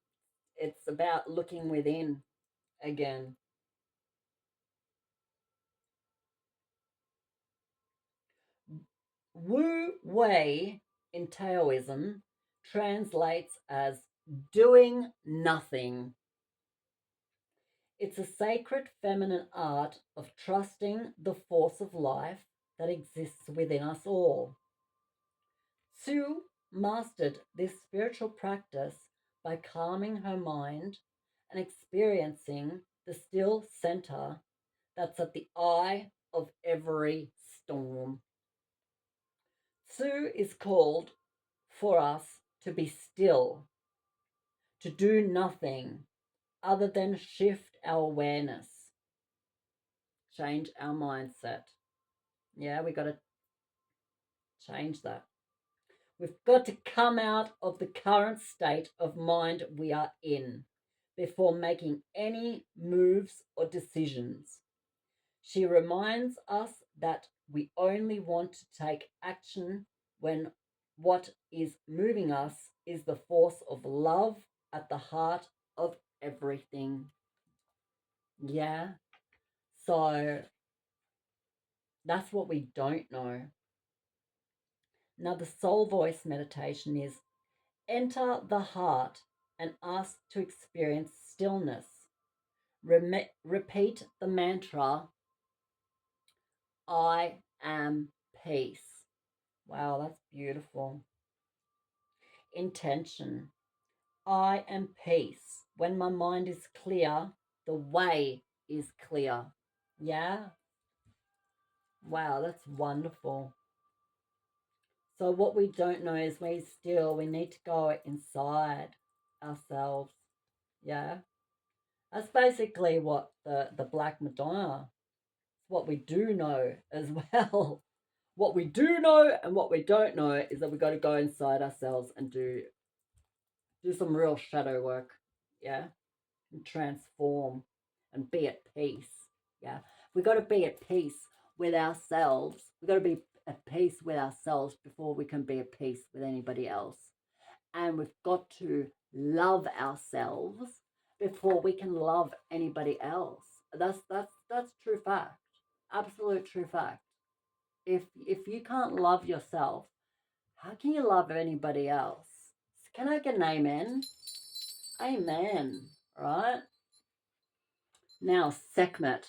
It's about looking within again. Wu Wei in Taoism translates as doing nothing. It's a sacred feminine art of trusting the force of life that exists within us all. Sue mastered this spiritual practice by calming her mind and experiencing the still center that's at the eye of every storm. Sue is called for us to be still, to do nothing other than shift our awareness, change our mindset. Yeah, we got to change that. We've got to come out of the current state of mind we are in before making any moves or decisions. She reminds us that we only want to take action when what is moving us is the force of love at the heart of everything. Yeah. So that's what we don't know. Now, the soul voice meditation is enter the heart and ask to experience stillness. Repeat the mantra, I am peace. Wow, that's beautiful. Intention, I am peace. When my mind is clear, the way is clear. Yeah? Wow, that's wonderful. So what we don't know is we need to go inside ourselves. Yeah? That's basically what the Black Madonna, what we do know as well. What we do know and what we don't know is that we got to go inside ourselves and do some real shadow work. Yeah? And transform and be at peace. Yeah. We got to be at peace with ourselves. We got to be at peace with ourselves before we can be at peace with anybody else. And we've got to love ourselves before we can love anybody else. That's true fact. Absolute true fact. If you can't love yourself, how can you love anybody else? Can I get an amen? Amen. Right? Now, Sekhmet.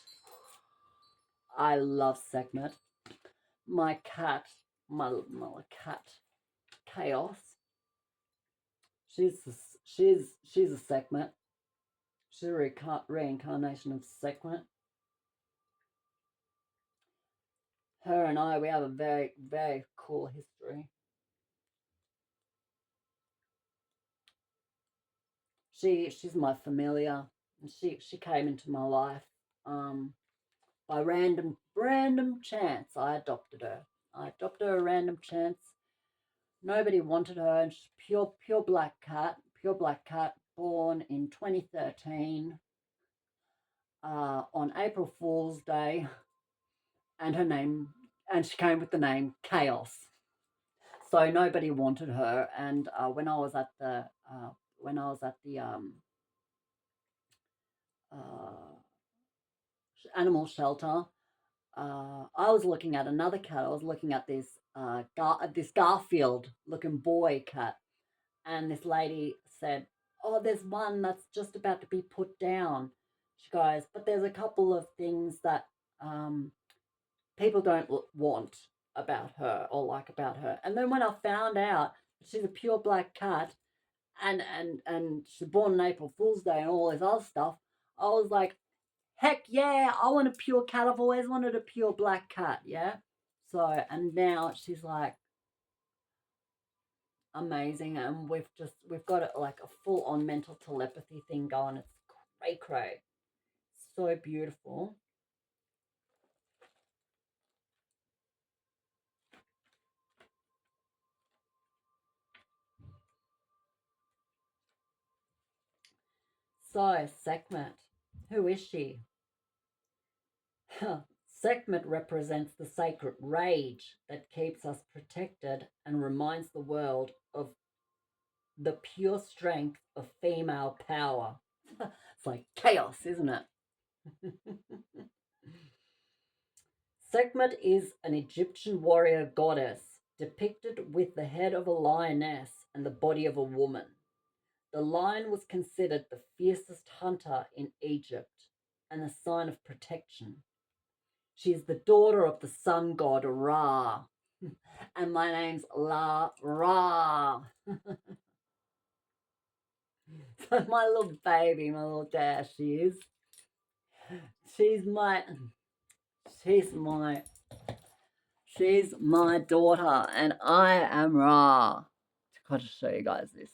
I love Sekhmet. My cat, my cat, Chaos. She's she's a Sekhmet. She's a reincarnation of Sekhmet. Her and I, we have a very, very cool history. She's my familiar. She came into my life by random chance. I adopted her. I adopted her a random chance. Nobody wanted her, and she's pure black cat, born in 2013 on April Fool's Day, and she came with the name Chaos. So nobody wanted her, and when I was at the uh, animal shelter, I was looking at another cat. I was looking at this Garfield looking boy cat, and this lady said, "Oh, there's one that's just about to be put down." She goes, "But there's a couple of things that people don't want about her or like about her." And then when I found out she's a pure black cat, and she's born on April Fool's Day and all this other stuff, I was like, heck yeah, I want a pure cat. I've always wanted a pure black cat, yeah? So, and now she's like amazing, and we've got like a full on mental telepathy thing going. It's cray. So beautiful. So, Sekhmet, who is she? Sekhmet represents the sacred rage that keeps us protected and reminds the world of the pure strength of female power. It's like chaos, isn't it? Sekhmet is an Egyptian warrior goddess depicted with the head of a lioness and the body of a woman. The lion was considered the fiercest hunter in Egypt and a sign of protection. She is the daughter of the sun god Ra, and my name's La Ra. So my little baby, my little dash, she's my, she's my, she's my daughter, and I am Ra. I've got to show you guys this.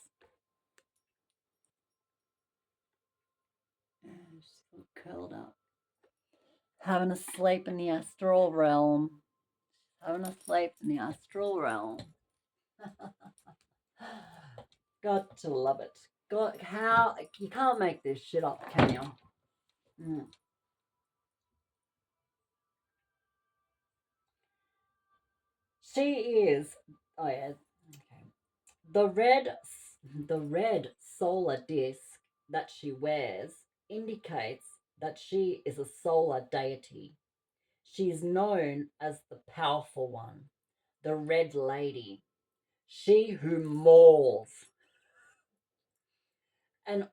She's curled up, having a sleep in the astral realm. Having a sleep in the astral realm. Got to love it. How you can't make this shit up, can you? She is. Oh yeah. Okay. The red solar disc that she wears indicates that she is a solar deity. She is known as the powerful one, the Red Lady, she who mauls, and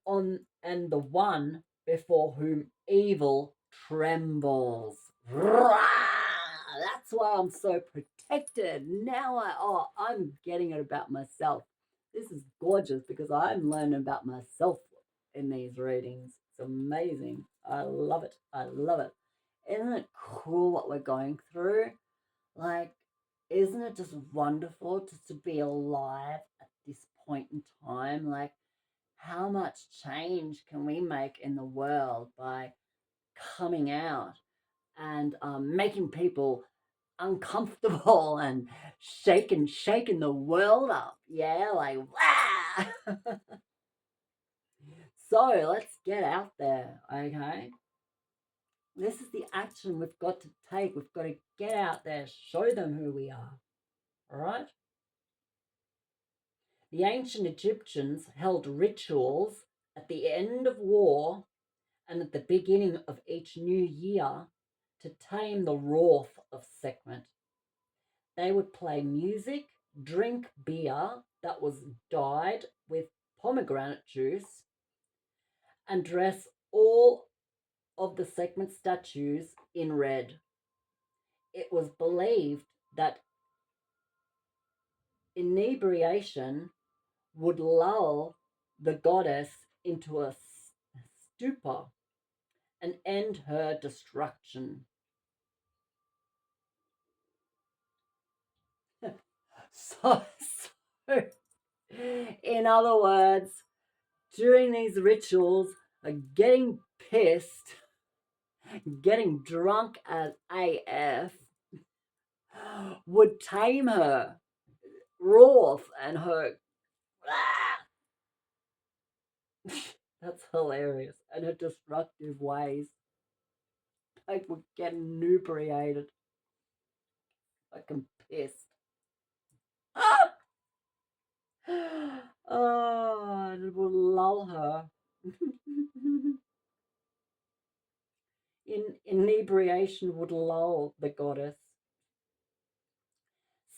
the one before whom evil trembles. That's why I'm so protected. Now I'm getting it about myself. This is gorgeous because I'm learning about myself in these readings. It's amazing. I love it. I love it. Isn't it cool what we're going through? Like, isn't it just wonderful just to be alive at this point in time? Like, how much change can we make in the world by coming out and making people uncomfortable and shaking the world up? Yeah, like, wow. So let's get out there, okay? This is the action we've got to take. We've got to get out there, show them who we are, all right? The ancient Egyptians held rituals at the end of war and at the beginning of each new year to tame the wrath of Sekhmet. They would play music, drink beer that was dyed with pomegranate juice, and dress all of the Sekhmet statues in red. It was believed that inebriation would lull the goddess into a stupor and end her destruction. So, in other words, during these rituals, getting pissed, getting drunk as AF would tame her wrath and her. That's hilarious. And her destructive ways. They would get inebriated. Fucking pissed. Oh, and it will lull her. Inebriation would lull the goddess.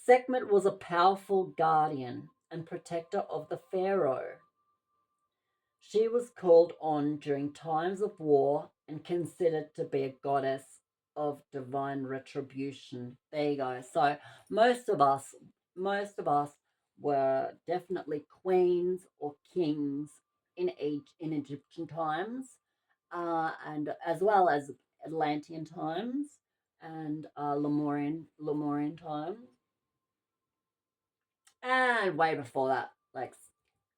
Sekhmet was a powerful guardian and protector of the pharaoh. She was called on during times of war and considered to be a goddess of divine retribution. There you go. So most of us were definitely queens or kings in Egyptian times, and as well as Atlantean times and Lemurian times, and way before that, like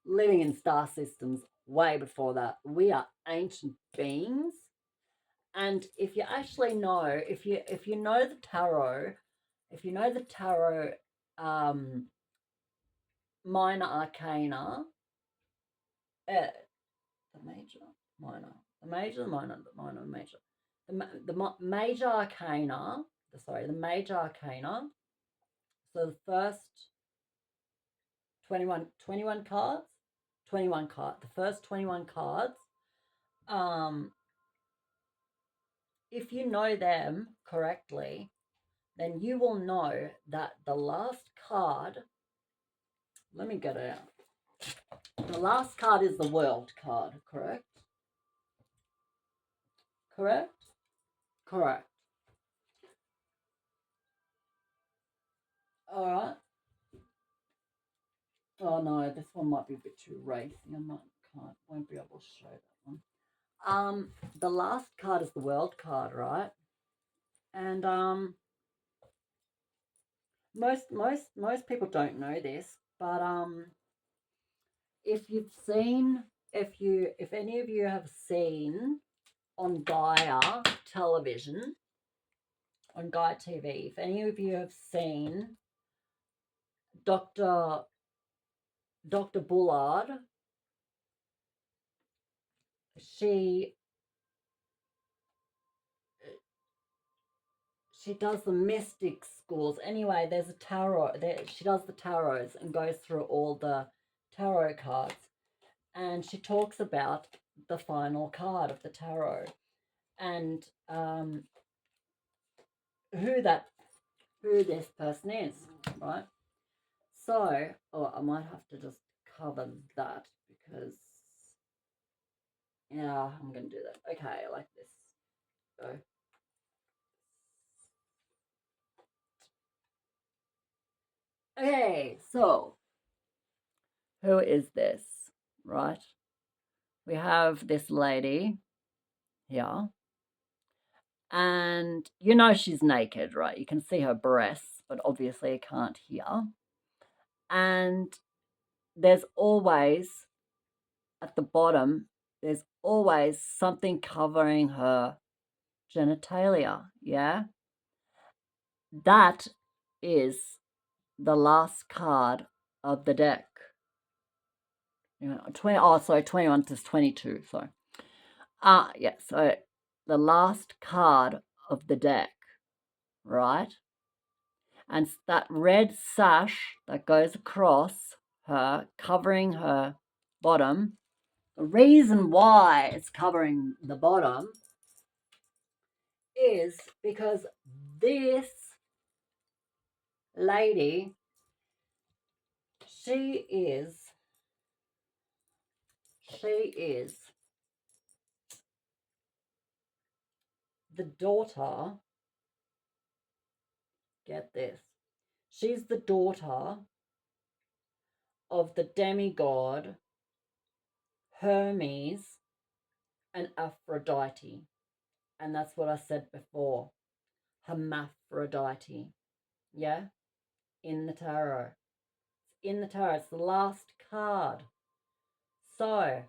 living in star systems way before that. We are ancient beings. And if you actually know, if you know the tarot, if you know the tarot minor arcana, the major. minor. The major, the minor, the minor, the major. The major arcana, the major arcana. So the first 21 cards, 21 cards, the first 21 cards, if you know them correctly, then you will know that the last card, let me get it out. The last card is the World card, correct? Correct? Correct. All right. Oh no, this one might be a bit too racy. Won't be able to show that one. The last card is the World card, right? And most people don't know this, but if any of you have seen on Gaia television, on Gaia TV, if any of you have seen Dr. Bullard, she does the mystic schools. Anyway, there's a tarot. She does the tarots and goes through all the tarot cards. And she talks about the final card of the tarot and who this person is, right? So, I might have to just cover that because, yeah, I'm going to do that. Okay, like this. Go. Okay, so who is this, right? We have this lady here, and you know she's naked, right? You can see her breasts, but obviously you can't hear. And there's always, at the bottom, there's always something covering her genitalia, yeah? That is the last card of the deck. 21 to 22, sorry. Yeah, so the last card of the deck, right? And that red sash that goes across her, covering her bottom. The reason why it's covering the bottom is because this lady, she is the daughter, get this, she's the daughter of the demigod Hermes and Aphrodite. And that's what I said before, hermaphrodite, yeah, in the tarot. In the tarot, it's the last card. So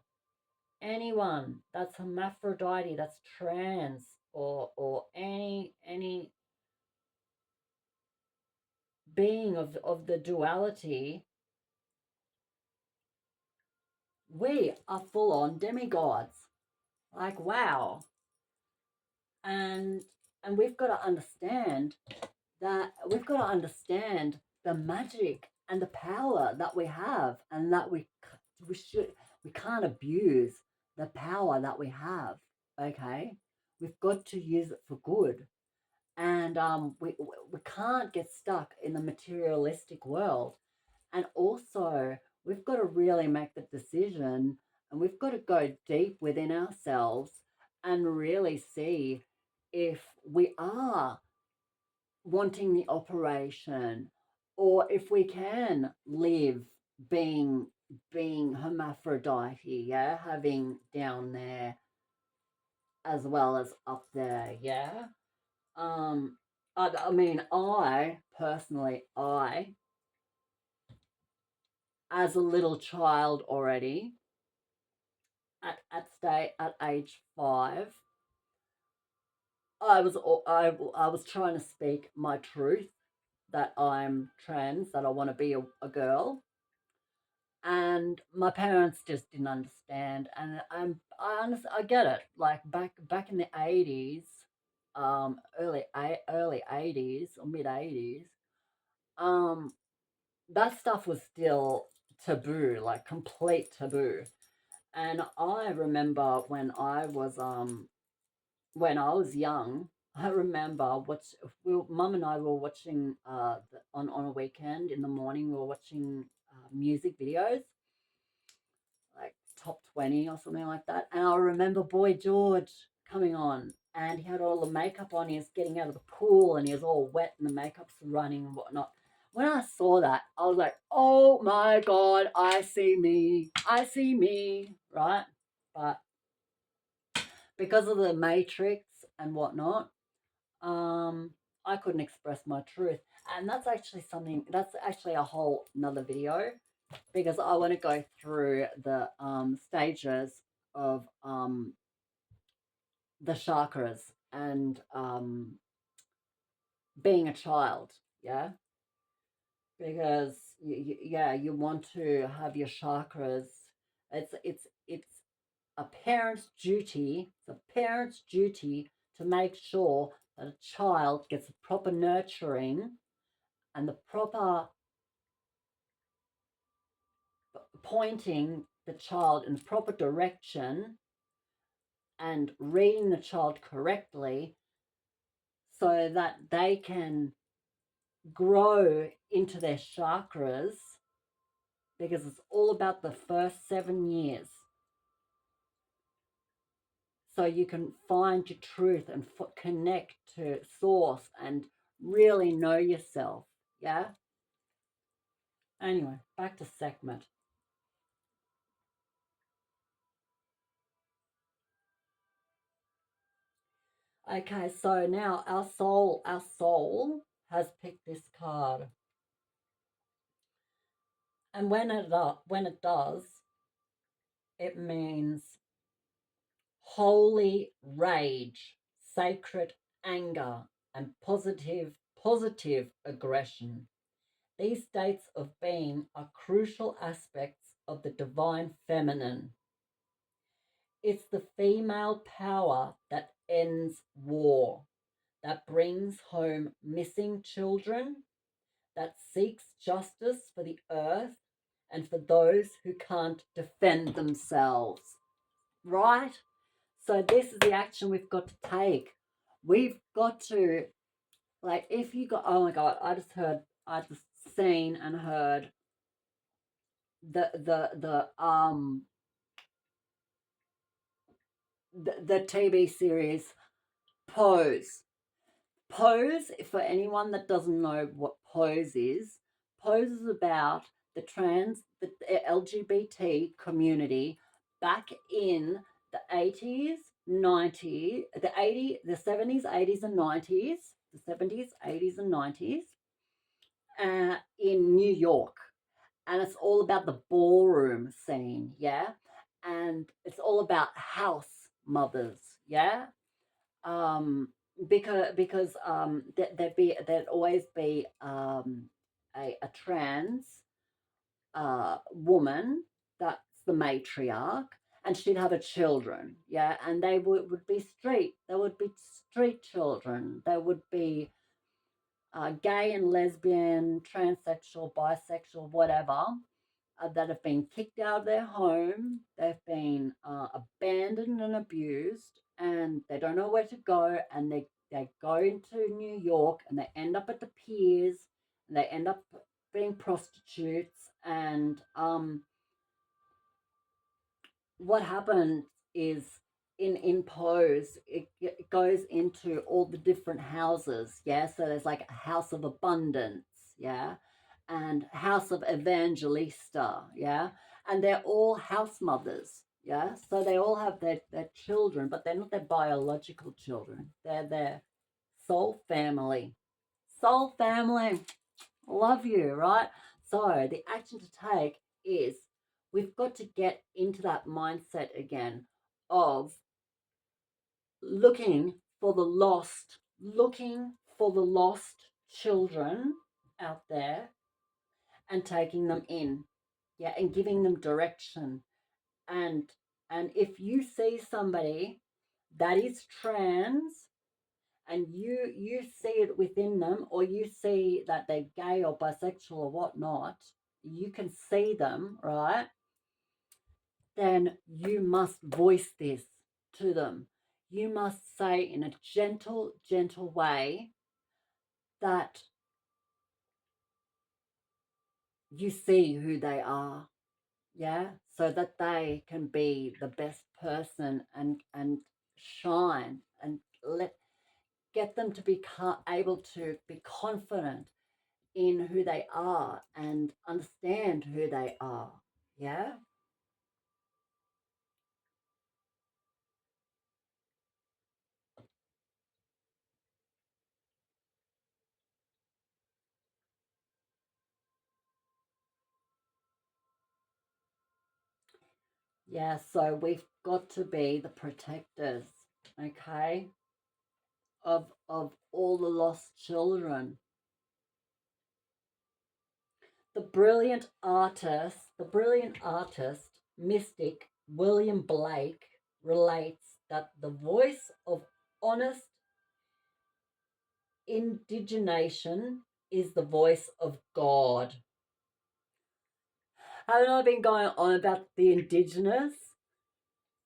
anyone that's hermaphrodite, that's trans, or any being of the duality, we are full on demigods. Like, wow. And we've got to understand the magic and the power that we have, and that we can't abuse the power that we have. Okay, we've got to use it for good, and we can't get stuck in the materialistic world. And also, we've got to really make the decision, and we've got to go deep within ourselves and really see if we are wanting the operation, or if we can live being hermaphrodite, yeah, having down there as well as up there, yeah. I mean, I personally, as a little child already, at age 5, I was trying to speak my truth, that I'm trans, that I want to be a girl. and my parents just didn't understand. And I get it. Like back in the 80s, early 80s or mid 80s, um, that stuff was still taboo, like complete taboo. And I remember when I was young, I remember mum and I were watching on a weekend in the morning. We were watching music videos, like top 20 or something like that. And I remember Boy George coming on, and he had all the makeup on. He was getting out of the pool, and he was all wet, and the makeup's running and whatnot. When I saw that, I was like, "Oh my god, I see me," right? But because of the Matrix and whatnot, um, I couldn't express my truth. And that's actually a whole another video, because I want to go through the stages of the chakras and being a child, yeah? Because, yeah, you want to have your chakras. It's a parent's duty, it's a parent's duty to make sure that a child gets the proper nurturing and the proper pointing the child in the proper direction and reading the child correctly so that they can grow into their chakras, because it's all about the first 7 years. So you can find your truth and connect to source and really know yourself. Yeah? Anyway, back to segment. Okay, so now our soul has picked this card. And when it does, it means holy rage, sacred anger, and positive aggression. These states of being are crucial aspects of the divine feminine. It's the female power that ends war, that brings home missing children, that seeks justice for the earth and for those who can't defend themselves. Right? So this is the action we've got to take. We've got to, like, if you got, oh my god, I just seen and heard the TV series Pose. Pose, for anyone that doesn't know what Pose is about the LGBT community back in the 80s, 90s, the 70s, 80s, and 90s, the 70s, 80s, and 90s, in New York. And it's all about the ballroom scene, yeah? And it's all about house mothers, yeah? um because there'd always be a trans woman that's the matriarch, and she'd have her children, yeah, and they would be street children. They would be gay and lesbian, transsexual, bisexual, whatever, that have been kicked out of their home, they've been abandoned and abused, and they don't know where to go, and they go into New York, and they end up at the piers, and they end up being prostitutes, and what happens is in Pose, it goes into all the different houses, yeah. So there's like a house of abundance, yeah, and house of evangelista, yeah, and they're all house mothers, yeah. So they all have their children, but they're not their biological children. They're their soul family. Soul family, love you, right? So the action to take is we've got to get into that mindset again of looking for the lost children out there and taking them in. Yeah, and giving them direction. And if you see somebody that is trans and you see it within them, or you see that they're gay or bisexual or whatnot, you can see them, right? Then you must voice this to them. You must say in a gentle way that you see who they are, yeah, so that they can be the best person and shine, and get them to be able to be confident in who they are and understand who they are. Yeah. Yeah, so we've got to be the protectors, okay, of all the lost children. The brilliant artist mystic William Blake relates that the voice of honest indigenation is the voice of God. Haven't I been going on about the indigenous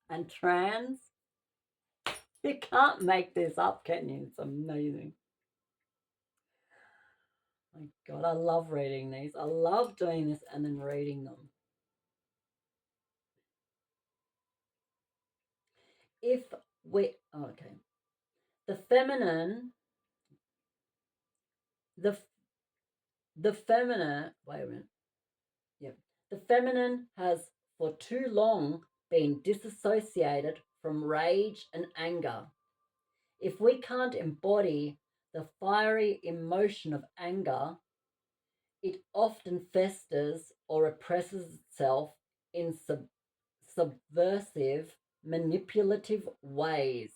and trans? You can't make this up, can you? It's amazing. My God, I love reading these. I love doing this and then reading them. If okay, the feminine, the the feminine. Wait a minute. Yeah, the feminine has for too long been disassociated from rage and anger. If we can't embody the fiery emotion of anger, it often festers or represses itself in subversive, manipulative ways,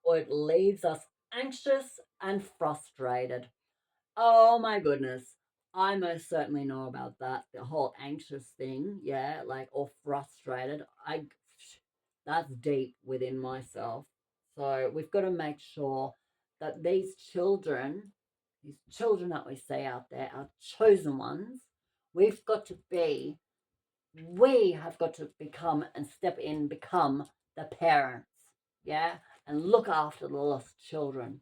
or it leaves us anxious and frustrated. Oh my goodness. I most certainly know about that. The whole anxious thing, yeah, like, or frustrated. That's deep within myself. So we've got to make sure that these children that we see out there, our chosen ones, we've got to be, we have got to become and step in, become the parents, yeah, and look after the lost children,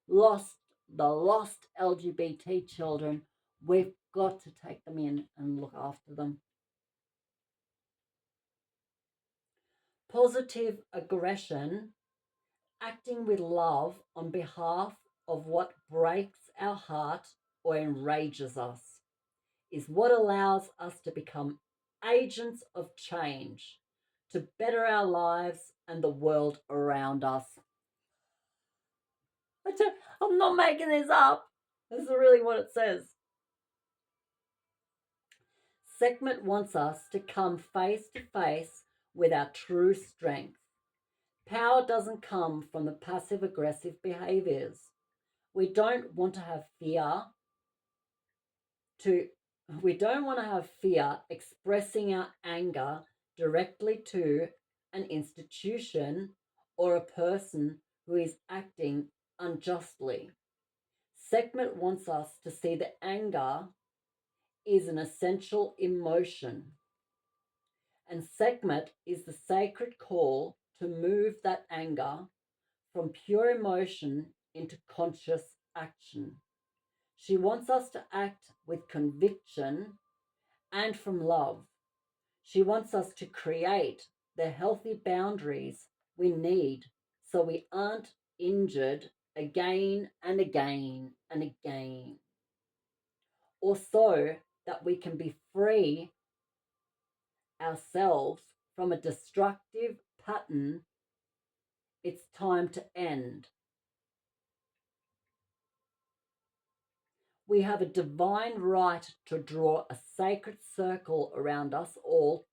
lost the lost LGBT children. We've got to take them in and look after them. Positive aggression, acting with love on behalf of what breaks our heart or enrages us, is what allows us to become agents of change to better our lives and the world around us. I'm not making this up. This is really what it says. Segment wants us to come face to face with our true strength. Power doesn't come from the passive aggressive behaviors. We don't want to have fear to we don't want to have fear expressing our anger directly to an institution or a person who is acting unjustly. Segment wants us to see that anger is an essential emotion, and Sekhmet is the sacred call to move that anger from pure emotion into conscious action. She wants us to act with conviction and from love. She wants us to create the healthy boundaries we need so we aren't injured again and again and again, or so that we can be free ourselves from a destructive pattern. It's time to end. We have a divine right to draw a sacred circle around us all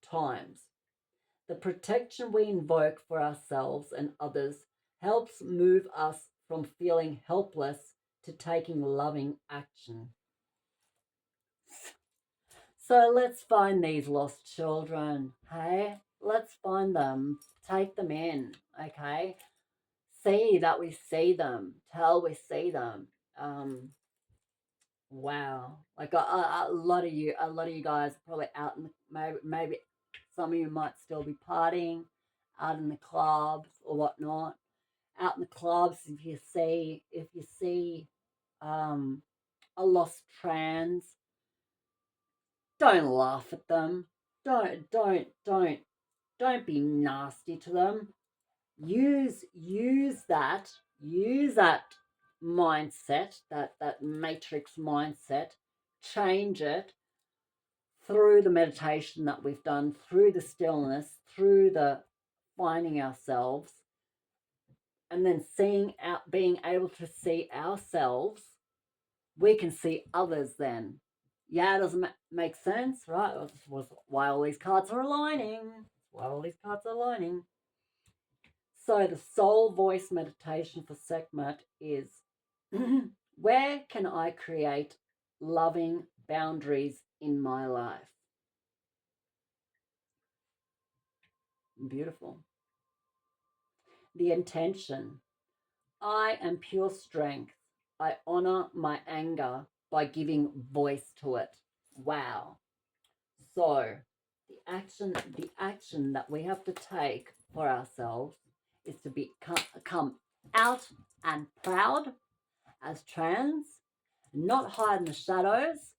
times. The protection we invoke for ourselves and others helps move us from feeling helpless to taking loving action. So let's find these lost children, hey? Let's find them, take them in, okay? See that we see them, tell we see them. Wow, like a lot of you, guys are probably out in the, maybe some of you might still be partying, out in the clubs or whatnot. Out in the clubs, if you see a lost trans, don't laugh at them. Don't be nasty to them. Use that mindset, that matrix mindset, change it through the meditation that we've done, through the stillness, through the finding ourselves, and then being able to see ourselves. We can see others then. Yeah, it doesn't make sense, right? That's why all these cards are aligning. So the soul voice meditation for Sekhmet is where can I create loving boundaries in my life? Beautiful. The intention. I am pure strength. I honor my anger by giving voice to it. Wow. So the action that we have to take for ourselves is to come out and proud as trans, not hide in the shadows,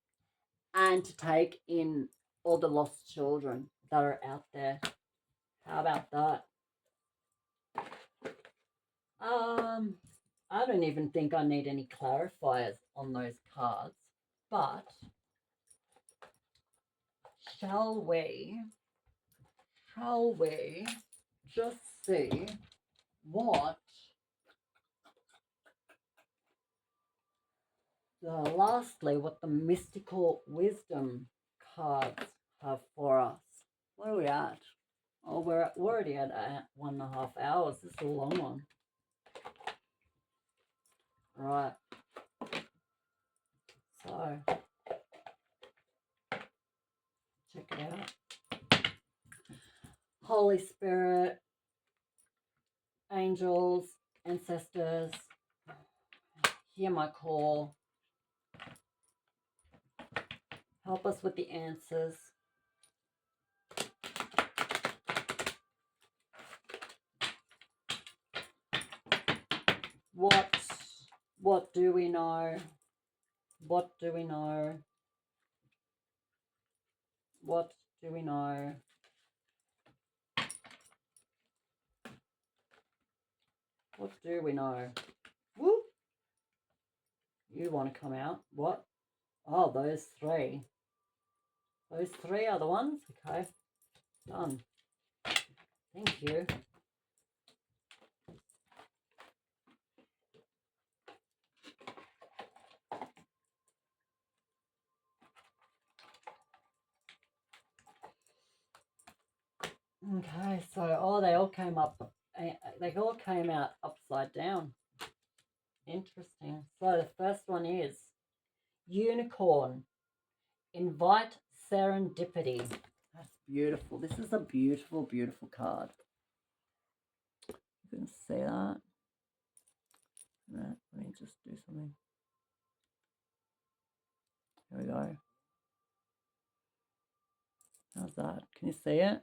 and to take in all the lost children that are out there. How about that? I don't even think I need any clarifiers on those cards, but shall we just see what lastly what the mystical wisdom cards have for us? Where are we at? Oh, we're already at 1.5 hours. This is a long one. Right. So check it out. Holy Spirit, angels, ancestors, hear my call. Help us with the answers. What do we know? What do we know? What do we know? What do we know? Woo! You want to come out? What? Oh, those three. Those three are the ones? Okay. Done. Thank you. Okay, so they all came up. They all came out upside down. Interesting. So the first one is unicorn. Invite serendipity. That's beautiful. This is a beautiful, beautiful card. You can see that. Let me just do something. Here we go. How's that? Can you see it?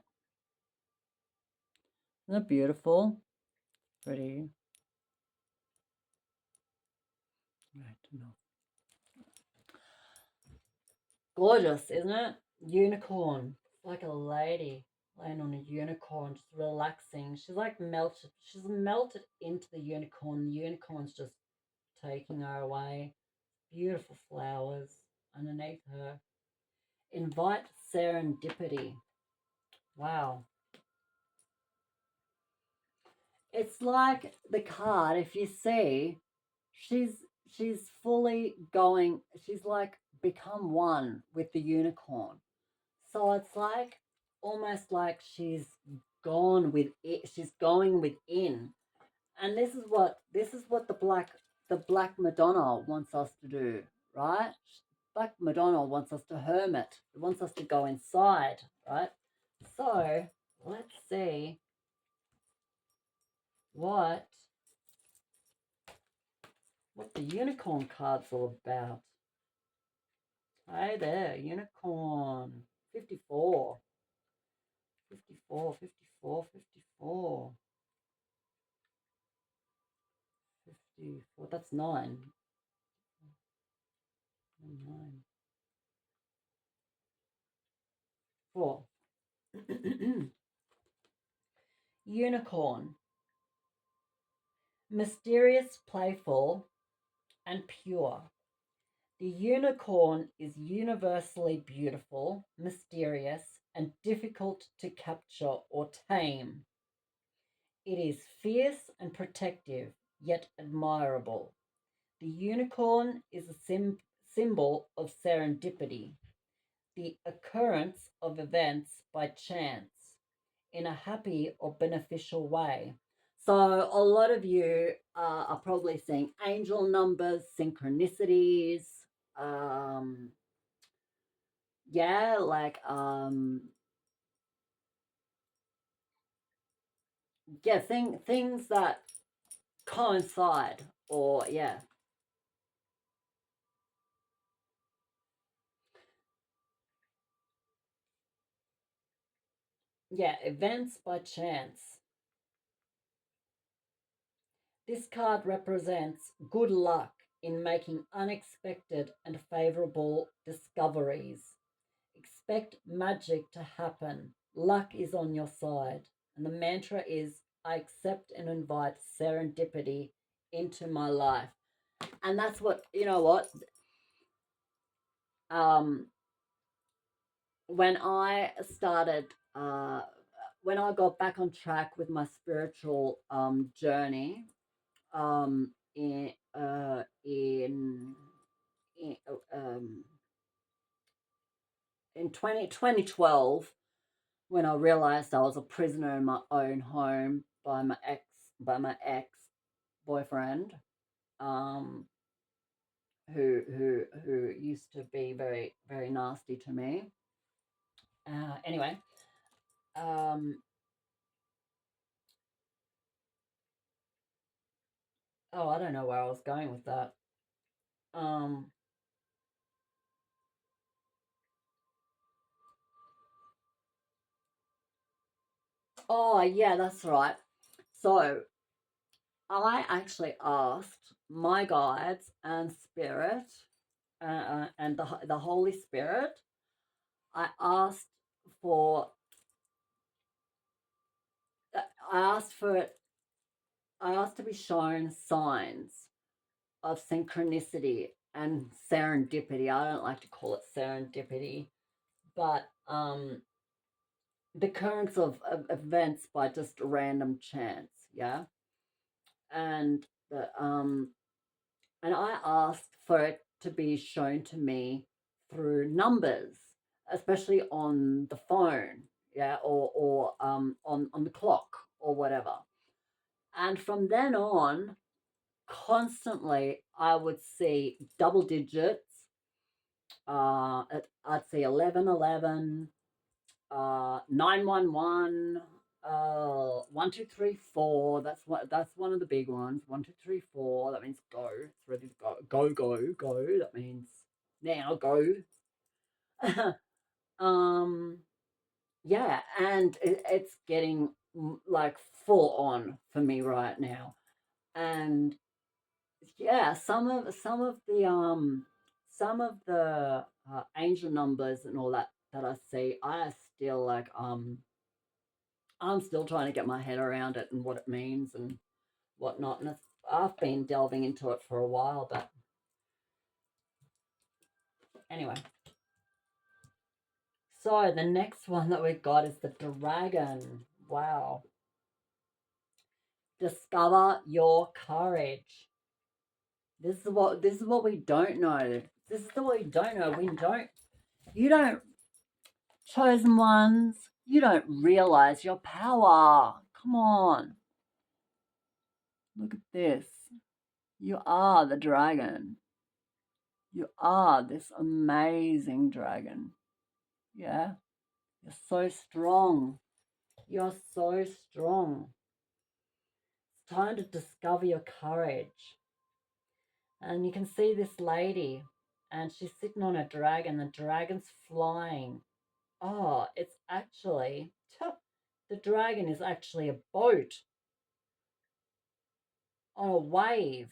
Isn't it beautiful? Pretty. Right, no. Gorgeous, isn't it? Unicorn. It's like a lady laying on a unicorn, just relaxing. She's like melted. She's melted into the unicorn. The unicorn's just taking her away. Beautiful flowers underneath her. Invite serendipity. Wow. It's like the card, if you see, she's fully going, she's like become one with the unicorn. So it's like almost like she's gone with it, she's going within. And this is what the black Madonna wants us to do, right? Black Madonna wants us to hermit. It wants us to go inside, right? So let's see what the unicorn card's all about. Hey there, unicorn. 54. 54, 54, 54. 54. That's 9. 9. 4. Unicorn. Mysterious, playful, and pure. The unicorn is universally beautiful, mysterious, and difficult to capture or tame. It is fierce and protective, yet admirable. The unicorn is a symbol of serendipity, the occurrence of events by chance in a happy or beneficial way. So, a lot of you are probably seeing angel numbers, synchronicities. Um, yeah, like, yeah, things that coincide, or yeah, events by chance. This card represents good luck in making unexpected and favorable discoveries. Expect magic to happen. Luck is on your side. And the mantra is I accept and invite serendipity into my life. And that's what, you know what? Um, when I started, when I got back on track with my spiritual journey, um, in, uh, in, in, um, in 2012, when I realized I was a prisoner in my own home by my ex boyfriend, um, who used to be very very nasty to me. Anyway, um, oh, I don't know where I was going with that. Um, oh yeah, that's right. So I actually asked my guides and spirit and the Holy Spirit. I asked for I asked for it. I asked to be shown signs of synchronicity and serendipity. I don't like to call it serendipity, but the occurrence of events by just random chance, yeah. And the and I asked for it to be shown to me through numbers, especially on the phone, yeah, or on the clock or whatever. And from then on, constantly I would see double digits. I'd see 1111, 911, 1234. That's one of the big ones. 1234. That means go. It's ready to go. Go go go. That means now go. um. Yeah, and it's getting like full on for me right now, and yeah, some of the angel numbers and all that I see, I still like I'm still trying to get my head around it and what it means and whatnot. And I've been delving into it for a while, but anyway. So the next one that we got is the dragon. Wow. Discover your courage. This is what we don't know. This is what we don't know. You don't chosen ones, you don't realize your power. Come on. Look at this. You are the dragon. You are this amazing dragon. Yeah. You're so strong. You're so strong. It's time to discover your courage. And you can see this lady, and she's sitting on a dragon. The dragon's flying. Oh, it's actually, the dragon is actually a boat on a wave.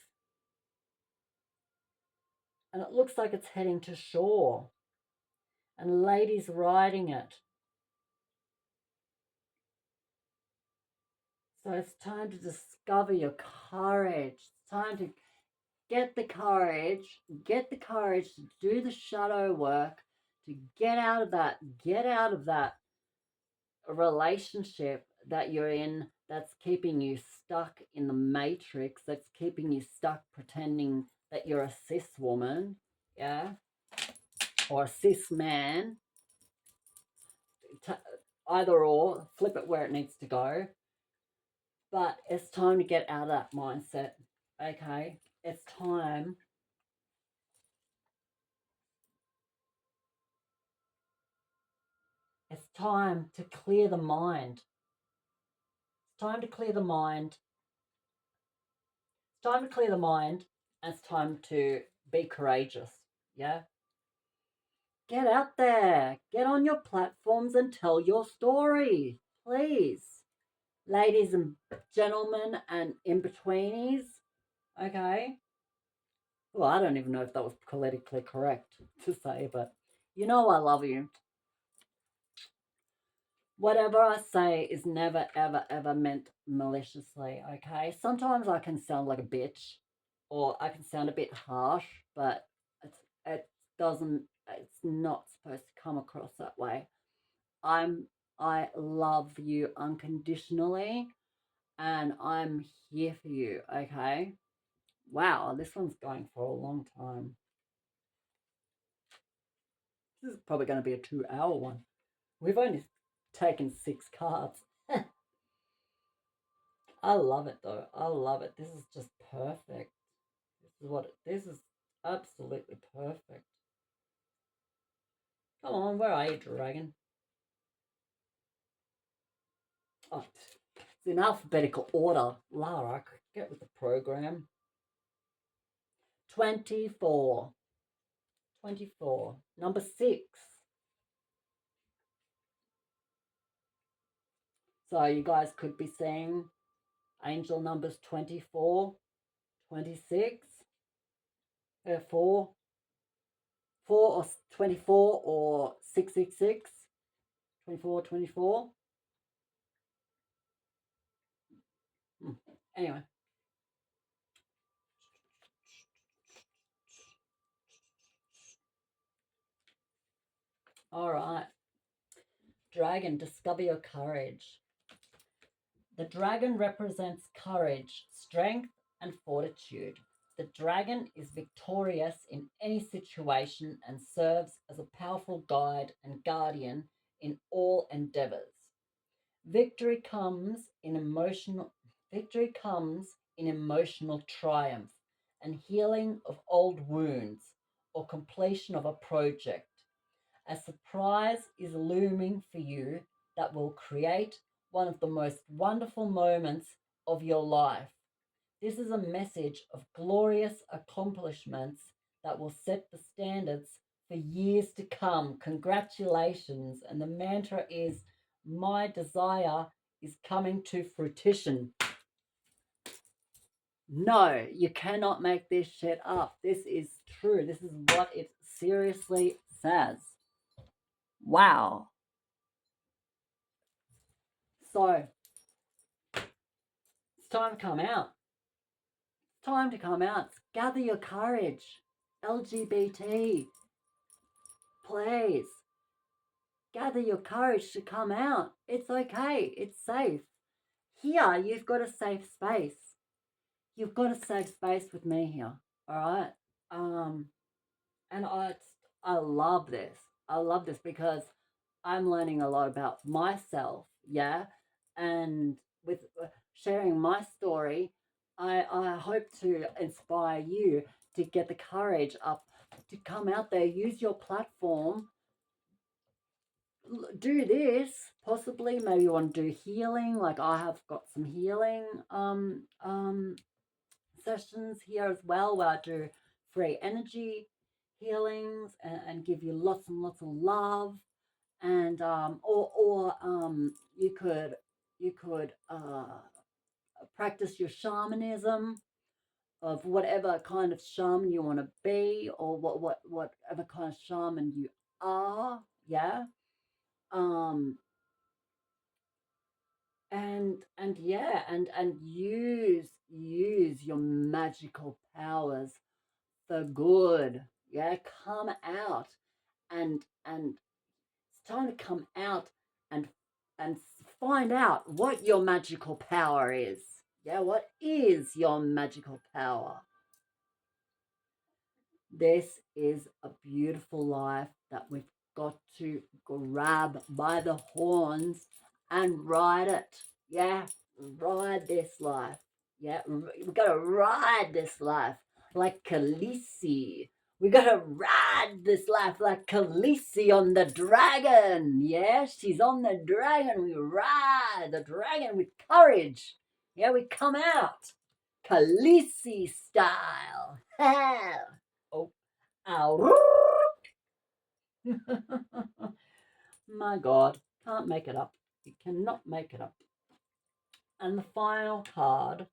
And it looks like it's heading to shore. And a lady's riding it. So it's time to discover your courage. It's time to get the courage to do the shadow work, to get out of that relationship that you're in that's keeping you stuck in the matrix, that's keeping you stuck pretending that you're a cis woman, yeah, or a cis man. Either or, flip it where it needs to go. But it's time to get out of that mindset, okay? It's time. It's time to clear the mind. It's time to clear the mind. It's time to clear the mind, and it's time to be courageous, yeah? Get out there. Get on your platforms and tell your story, please. Ladies and gentlemen and in-betweenies, okay? Well, I don't even know if that was politically correct to say, but you know I love you. Whatever I say is never, ever, ever meant maliciously, okay? Sometimes I can sound like a bitch or I can sound a bit harsh, but it doesn't, it's not supposed to come across that way. I love you unconditionally and I'm here for you, okay? Wow, this one's going for a long time. This is probably going to be a 2-hour one. We've only taken 6 cards. I love it though. I love it. This is just perfect. This is absolutely perfect. Come on, where are you, dragon? Oh, it's in alphabetical order. Lara, get with the program. 24. 24. Number 6. So you guys could be seeing angel numbers 24, 26, 4, 4 or 24 or 666, 24, 24. Anyway. All right. Dragon, discover your courage. The dragon represents courage, strength, and fortitude. The dragon is victorious in any situation and serves as a powerful guide and guardian in all endeavors. Victory comes in emotional triumph and healing of old wounds or completion of a project. A surprise is looming for you that will create one of the most wonderful moments of your life. This is a message of glorious accomplishments that will set the standards for years to come. Congratulations. And the mantra is, my desire is coming to fruition. No, you cannot make this shit up. This is true. This is what it seriously says. Wow. So, it's time to come out. It's time to come out. Gather your courage. LGBT, please. Gather your courage to come out. It's okay. It's safe. Here, you've got a safe space. You've got a safe space with me here. All right. And I love this. I love this because I'm learning a lot about myself. Yeah, and with sharing my story, I hope to inspire you to get the courage up to come out there, use your platform, do this. Possibly, maybe you want to do healing. Like I have got some healing sessions here as well, where I do free energy healings and give you lots and lots of love. And you could practice your shamanism of whatever kind of shaman you want to be, or whatever kind of shaman you are. Yeah. um and yeah, and use your magical powers for good. Yeah, come out, and it's time to come out and and find out what your magical power is. Yeah, what is your magical power? This is a beautiful life that we've got to grab by the horns and ride it. Yeah, ride this life. Yeah, we gotta ride this life like Khaleesi. We gotta ride this life like Khaleesi on the dragon. Yeah, she's on the dragon. We ride the dragon with courage. Yeah, we come out Khaleesi style. Oh, ow. My God, can't make it up. You cannot make it up. And the final card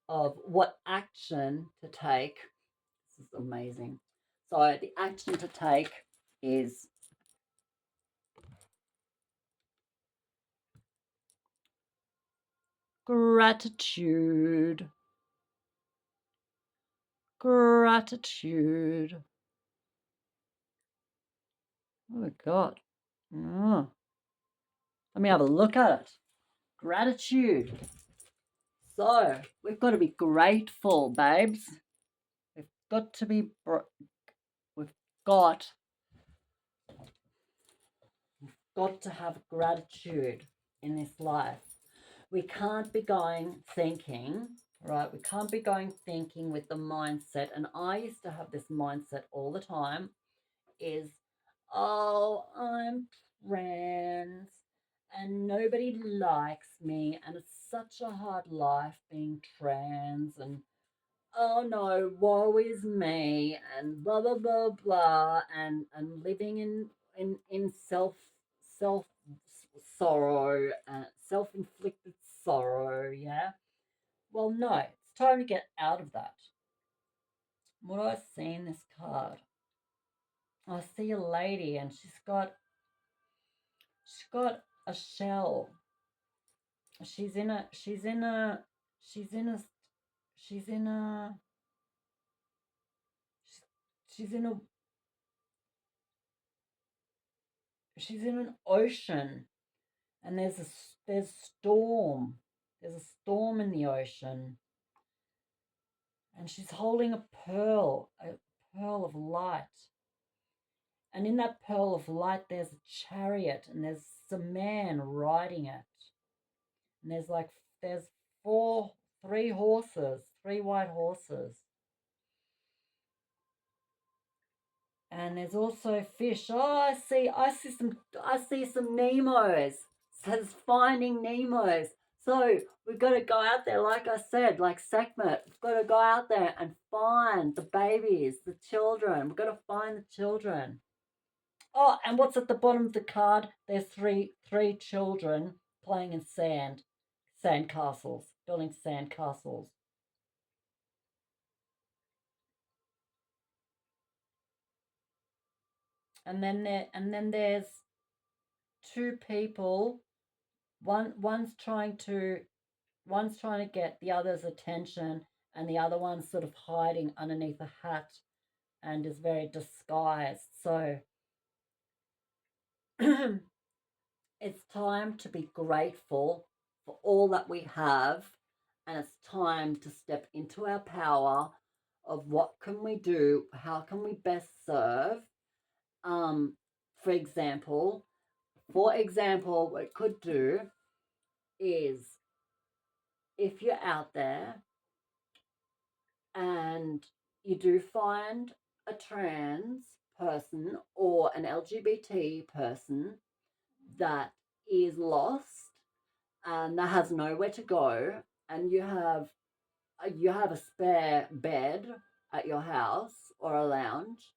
of what action to take. This is amazing. So the action to take is gratitude. Gratitude. Oh my God. Oh. Let me have a look at it. Gratitude. So we've got to be grateful, babes. We've got to be. We've got to have gratitude in this life. We can't be going thinking, right? We can't be going thinking with the mindset. And I used to have this mindset all the time is, oh, I'm trans and nobody likes me. And it's such a hard life being trans. And oh no, woe is me. And blah, blah, blah, blah. And living in self sorrow, self-inflicted sorrow. Yeah, well, no, it's time to get out of that. What do I see in this card? I see a lady, and she's got a shell. She's in a she's in a she's in a she's in a she's in a she's in an ocean, and there's storm. There's a storm in the ocean, and she's holding a pearl of light. And in that pearl of light, there's a chariot, and there's a man riding it. And there's three horses, three white horses. And there's also fish. Oh, I see some Nemos. It says Finding Nemos. So we've got to go out there, like I said, like Sekhmet. We've got to go out there and find the babies, the children. We've got to find the children. Oh, and what's at the bottom of the card? There's three children playing in sand castles, building sand castles. And then there's two people. One's trying to get the other's attention, and the other one's sort of hiding underneath a hat and is very disguised. So it's time to be grateful for all that we have, and it's time to step into our power of what can we do, how can we best serve. um for example what it could do is, if you're out there and you do find a trans person or an LGBT person that is lost and that has nowhere to go, and you have a spare bed at your house or a lounge,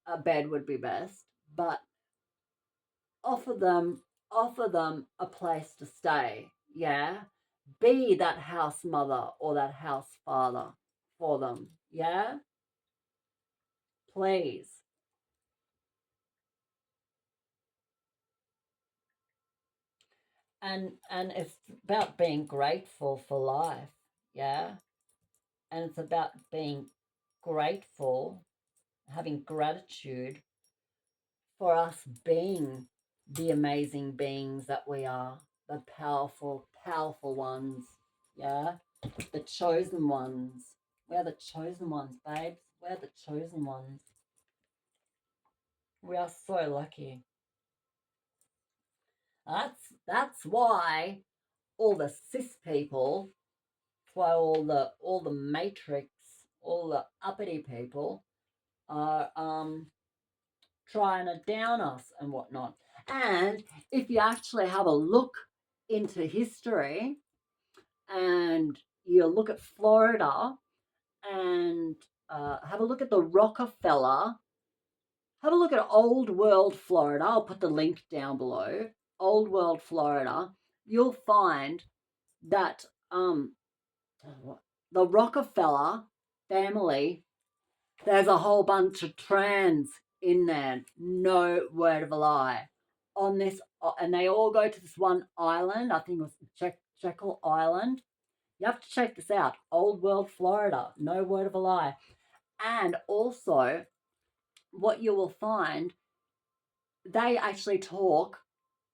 a bed would be best, but offer them offer them a place to stay. Yeah, be that house mother or that house father for them. Yeah, please. And it's about being grateful for life. Yeah, and it's about being grateful, having gratitude for us being the amazing beings that we are, the powerful, powerful ones. Yeah, the chosen ones. We're the chosen ones, babes. We're the chosen ones. We are so lucky. That's why all the cis people, why all the matrix, all the uppity people are trying to down us and whatnot. And if you actually have a look into history and you look at Florida and have a look at the Rockefeller, have a look at Old World Florida. I'll put the link down below. Old World Florida. You'll find that the Rockefeller family, there's a whole bunch of trans in there. No word of a lie. On this, and they all go to this one island. I think it was Jekyll Island. You have to check this out. Old World Florida. No word of a lie. And also, what you will find, they actually talk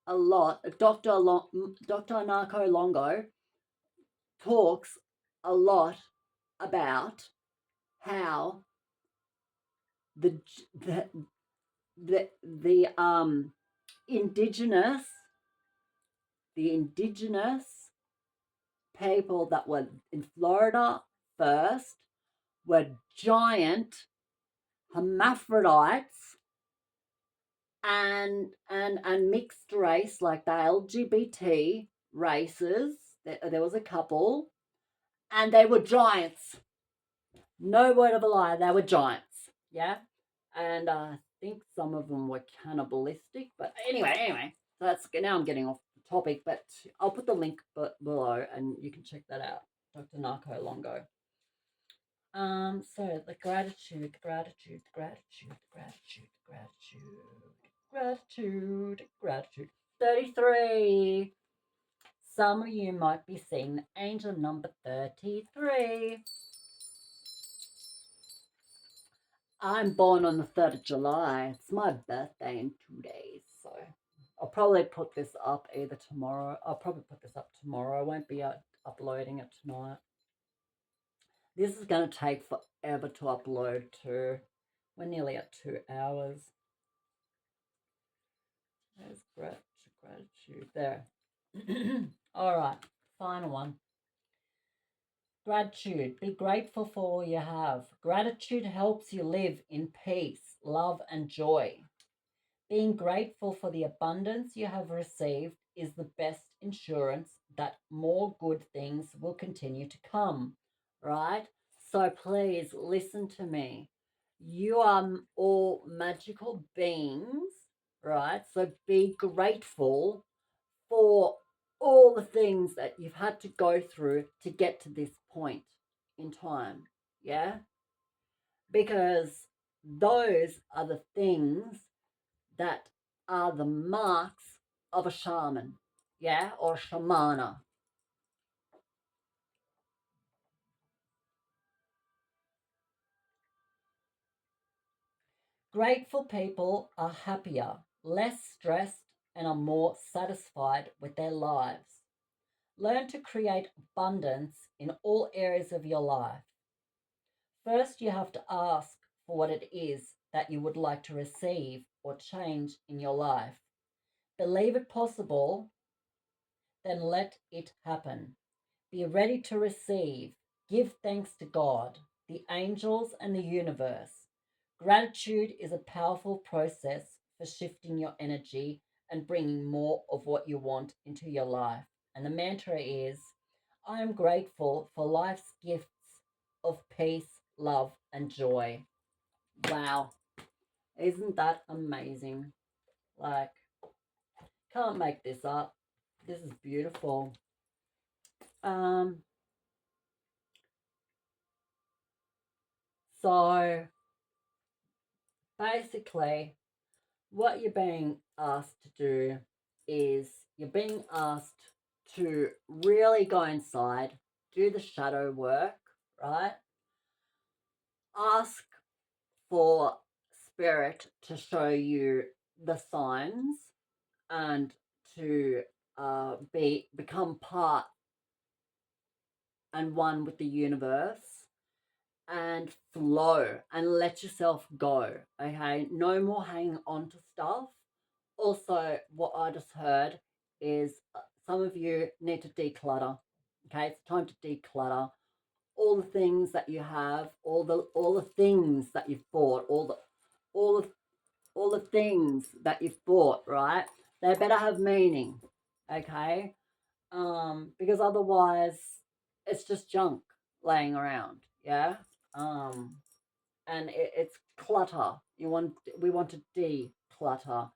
a lot. Dr. Narco Longo talks a lot about how the the the indigenous the indigenous people that were in Florida first were giant hermaphrodites and mixed race, like the LGBT races. There was a couple, and they were giants. No word of a lie, they were giants. Yeah, and I think some of them were cannibalistic. But anyway, so that's now I'm getting off the topic. But I'll put the link below, and you can check that out, Dr. Narco Longo. So the gratitude. 33. Some of you might be seeing the angel number 33. I'm born on the 3rd of July. It's my birthday in 2 days, so I'll probably put this up either tomorrow. I'll probably put this up tomorrow. I won't be uploading it tonight. This is going to take forever to upload too. We're nearly at 2 hours. There's gratitude there. All right, final one. Gratitude. Be grateful for all you have. Gratitude helps you live in peace, love, and joy. Being grateful for the abundance you have received is the best insurance that more good things will continue to come, right? So please listen to me. You are all magical beings, right? So be grateful for all the things that you've had to go through to get to this point in time, yeah? Because those are the things that are the marks of a shaman, yeah, or shamana. Grateful people are happier, less stressed, and are more satisfied with their lives. Learn to create abundance in all areas of your life. First, you have to ask for what it is that you would like to receive or change in your life. Believe it possible, then let it happen. Be ready to receive. Give thanks to God. the angels, and the universe. Gratitude is a powerful process for shifting your energy and bringing more of what you want into your life. And the mantra is I am grateful for life's gifts of peace, love, and joy. Wow, isn't that amazing? Like, can't make this up. This is beautiful. Um, so basically, what you're being asked to do is you're being asked to really go inside, do the shadow work, right? Ask for spirit to show you the signs and to become part and one with the universe and flow and let yourself go. Okay, no more hanging on to stuff. Also, what I just heard is some of you need to declutter. Okay, it's time to declutter all the things that you have, all the things that you've bought, all the all the things that you've bought, right? They better have meaning, okay? Because otherwise it's just junk laying around, yeah. Um, and it's clutter. We want to declutter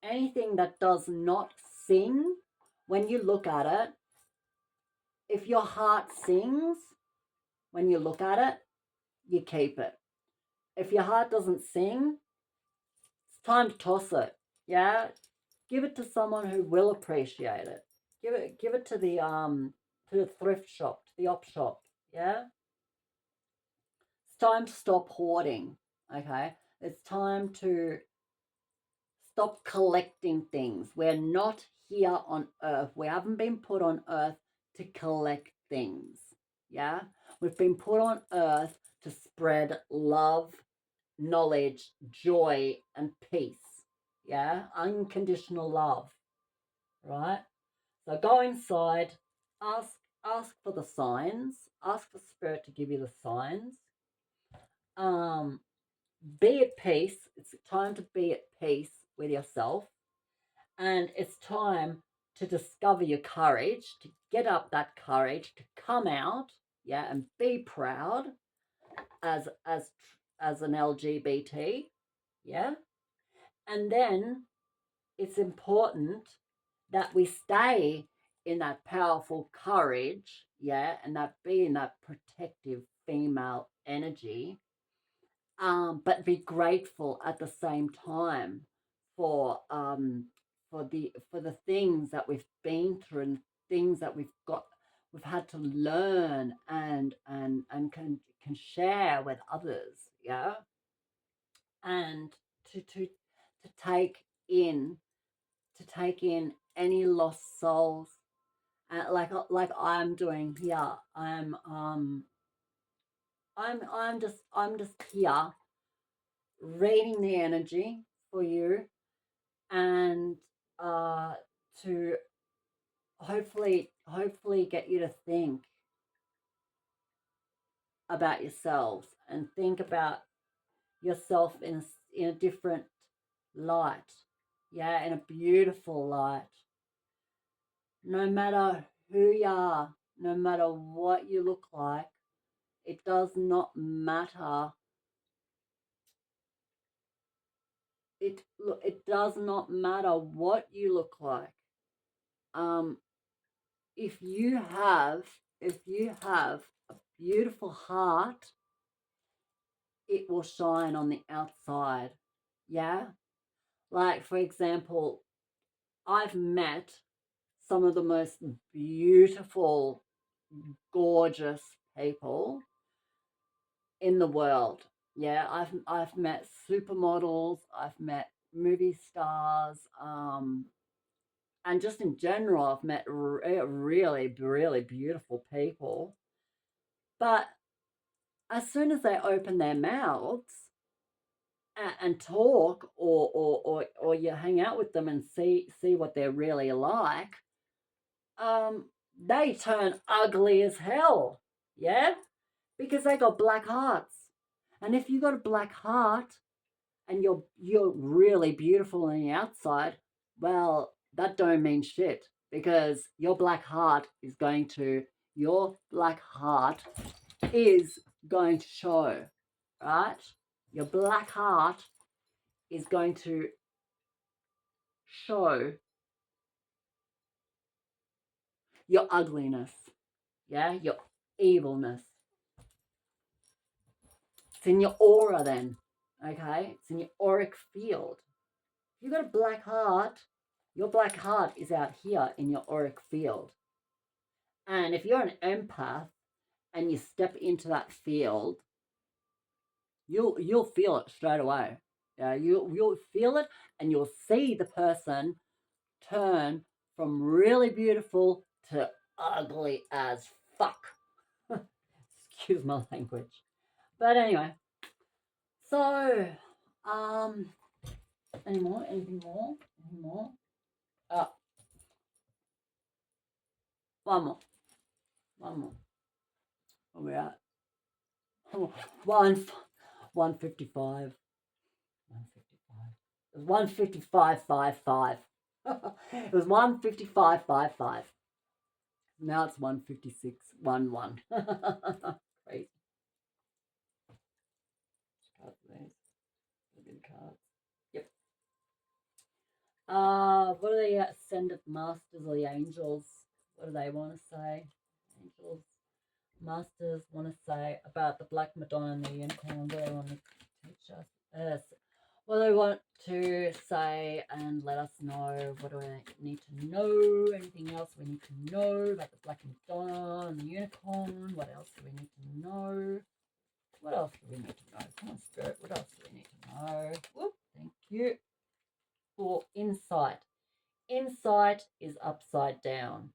anything that does not sing. When you look at it, if your heart sings when you look at it, you keep it. If your heart doesn't sing, it's time to toss it. Yeah, give it to someone who will appreciate it. Give it to the thrift shop, to the op shop. Yeah, it's time to stop hoarding. Okay, it's time to stop collecting things. We're not here on earth. We haven't been put on earth to collect things. Yeah? We've been put on earth to spread love, knowledge, joy, and peace. Yeah? Unconditional love. Right? So go inside, ask for the signs, ask for spirit to give you the signs. Um, be at peace. It's time to be at peace with yourself. And it's time to discover your courage, to get up that courage, to come out, yeah, and be proud as an LGBT, yeah. And then it's important that we stay in that powerful courage, yeah, and that being that protective female energy, but be grateful at the same time for for the things that we've been through and things that we've had to learn and can share with others, yeah, and to take in to take in any lost souls, like I'm doing here. I'm just here reading the energy for you and uh, to hopefully get you to think about yourselves and think about yourself in a different light, yeah, in a beautiful light. No matter who you are, no matter what you look like, it does not matter. It does not matter what you look like. Um, if you have a beautiful heart, it will shine on the outside. Yeah, like for example, I've met some of the most beautiful, gorgeous people in the world. Yeah, I've met supermodels, I've met movie stars, and just in general, I've met really beautiful people. But as soon as they open their mouths and talk, or you hang out with them and see what they're really like, they turn ugly as hell. Yeah, because they got black hearts. And if you got a black heart and you're really beautiful on the outside, well, that don't mean shit, because your black heart is going to show, right? Your black heart is going to show your ugliness, yeah, your evilness. It's in your aura then, okay? It's in your auric field. If you've got a black heart, your black heart is out here in your auric field. And if you're an empath and you step into that field, you'll feel it straight away. Yeah, you'll feel it, and you'll see the person turn from really beautiful to ugly as fuck. Excuse my language. But anyway, so anything more? Uh, one more. Where we at? 155. 155. It was 155.55. It was 155.55. Now it's 156.11. Crazy. Cards, cards. Yep. What are the ascended masters or the angels? What do they want to say? Angels, masters want to say about the Black Madonna and the unicorn. What do they want to teach us? What do they want to say and let us know? What do we need to know? Anything else we need to know about the Black Madonna and the unicorn? What else do we need to know? What else do we need to know? Come on, Spirit. What else do we need to know? Whoop, thank you for insight. Insight is upside down.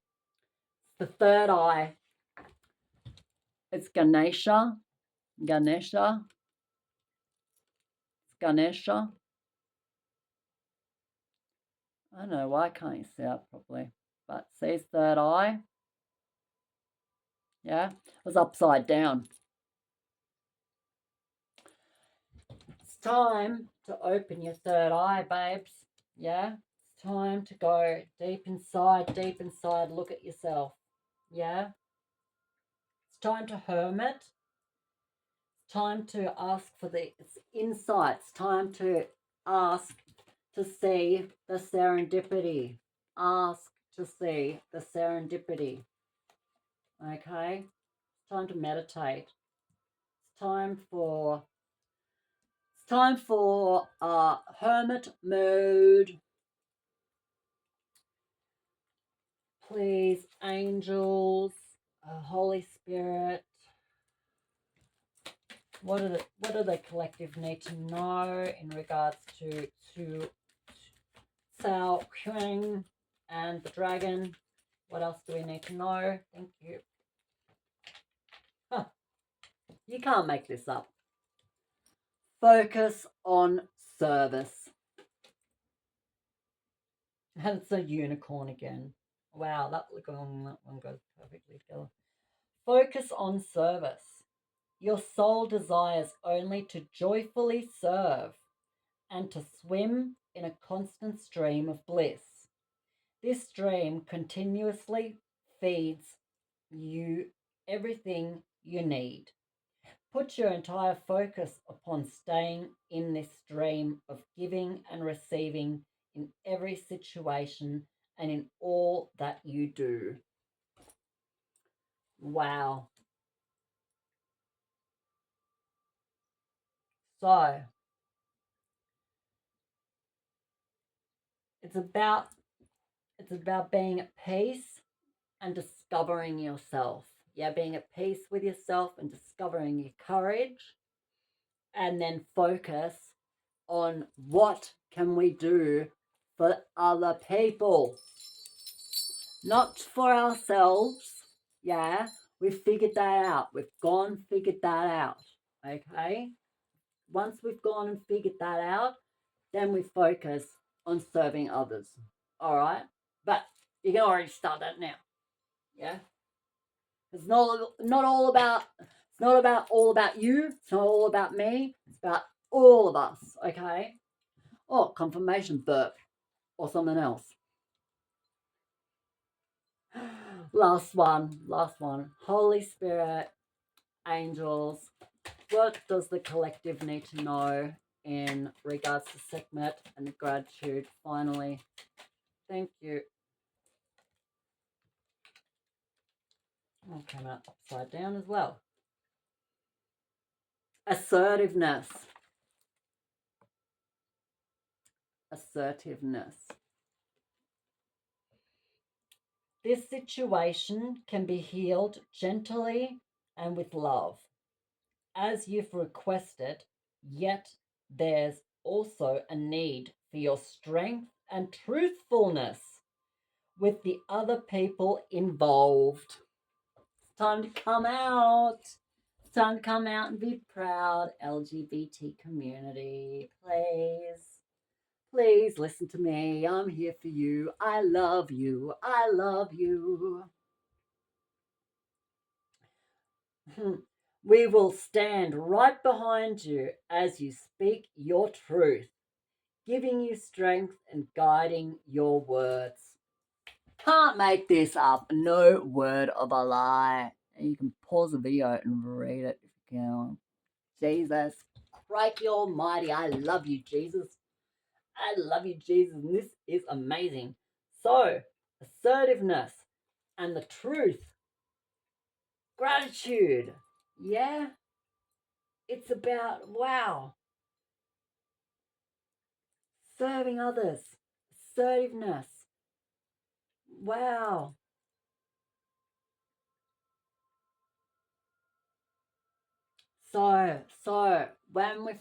The third eye. It's Ganesha. Ganesha. It's Ganesha. I don't know, why can't you see that properly? But see his third eye? Yeah, it was upside down. It's time to open your third eye, babes. Yeah, it's time to go deep inside, look at yourself. Yeah, it's time to hermit. It's time to ask for the insights. Time to ask to see the serendipity. Ask to see the serendipity. Okay? It's time to meditate. It's time for hermit mode. Please, angels, Holy Spirit, what do the collective need to know in regards to Sao Qing and the dragon? What else do we need to know? Thank you. Huh. You can't make this up. Focus on service. And it's a unicorn again. Wow, that one goes perfectly together. Focus on service. Your soul desires only to joyfully serve and to swim in a constant stream of bliss. This stream continuously feeds you everything you need. Put your entire focus upon staying in this stream of giving and receiving in every situation and in all that you do. Wow. So, it's about being at peace and discovering yourself. Yeah, being at peace with yourself and discovering your courage, and then focus on what can we do for other people, not for ourselves. Yeah, we've figured that out. Figured that out. Okay, once we've gone and figured that out, then we focus on serving others. All right, but you can already start that now. Yeah, it's not all about not about all about you. It's not all about me. It's about all of us, okay? Oh, confirmation burp or something else. Last one. Holy Spirit, angels, what does the collective need to know in regards to Sekhmet and gratitude? Finally, thank you. Oh, came out upside down as well. Assertiveness. Assertiveness. This situation can be healed gently and with love, as you've requested, yet there's also a need for your strength and truthfulness with the other people involved. It's time to come out. It's time to come out and be proud, LGBT community. Please listen to me. I'm here for you. I love you. I love you. We will stand right behind you as you speak your truth, giving you strength and guiding your words. Can't make this up. No word of a lie. You can pause the video and read it if you can. Jesus, crikey almighty, I love you, Jesus. I love you, Jesus, and this is amazing. So, assertiveness and the truth. Gratitude. Yeah? It's about, wow, serving others. Assertiveness. Wow. So when we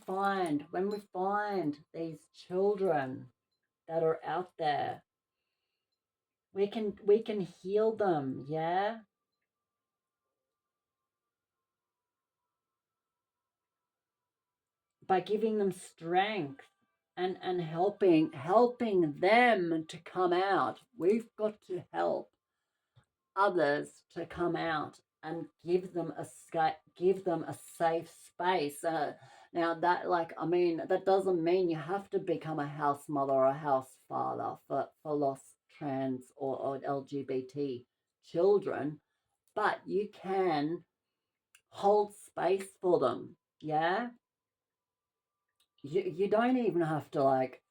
find these children that are out there, we can heal them, yeah? By giving them strength and helping them to come out. We've got to help others to come out and give them a safe space. Now that, like, I mean, that doesn't mean you have to become a house mother or a house father for lost trans or LGBT children, but you can hold space for them. Yeah, you don't even have to like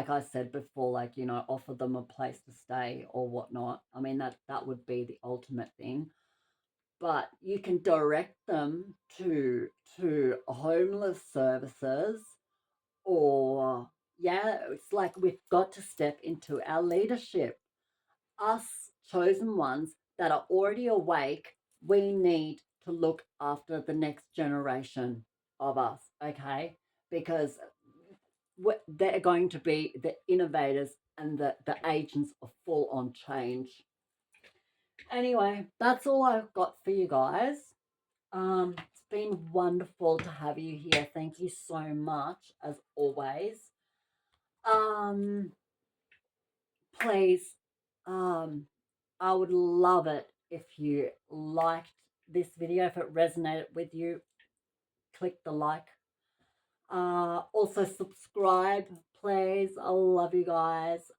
I said before, like, you know, offer them a place to stay or whatnot. I mean, that would be the ultimate thing, but you can direct them to homeless services, or yeah, it's like we've got to step into our leadership. Us chosen ones that are already awake, we need to look after the next generation of us, okay? Because they're going to be the innovators and the agents of full on change. Anyway, that's all I've got for you guys. It's been wonderful to have you here. Thank you so much, as always. Please, I would love it if you liked this video. If it resonated with you, click the like. Also subscribe, please. I love you guys.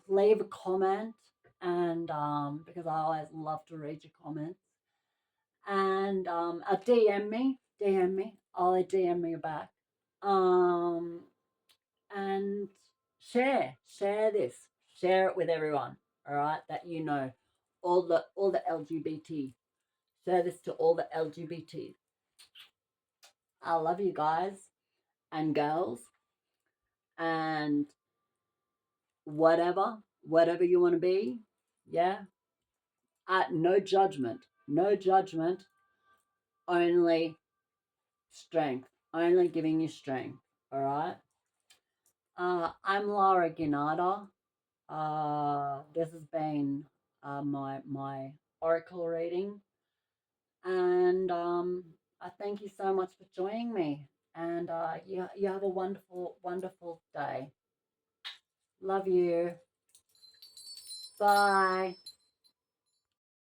Leave a comment, and because I always love to read your comments. And DM me. I'll DM me back. And share this. Share it with everyone. All right, that you know, all the LGBT. Share this to all the LGBT. I love you guys and girls, and whatever you want to be. Yeah. No judgment. No judgment. Only strength. Only giving you strength. All right. I'm Laura Ginada. This has been my oracle reading, and I thank you so much for joining me. And you have a wonderful day. Love you. Bye.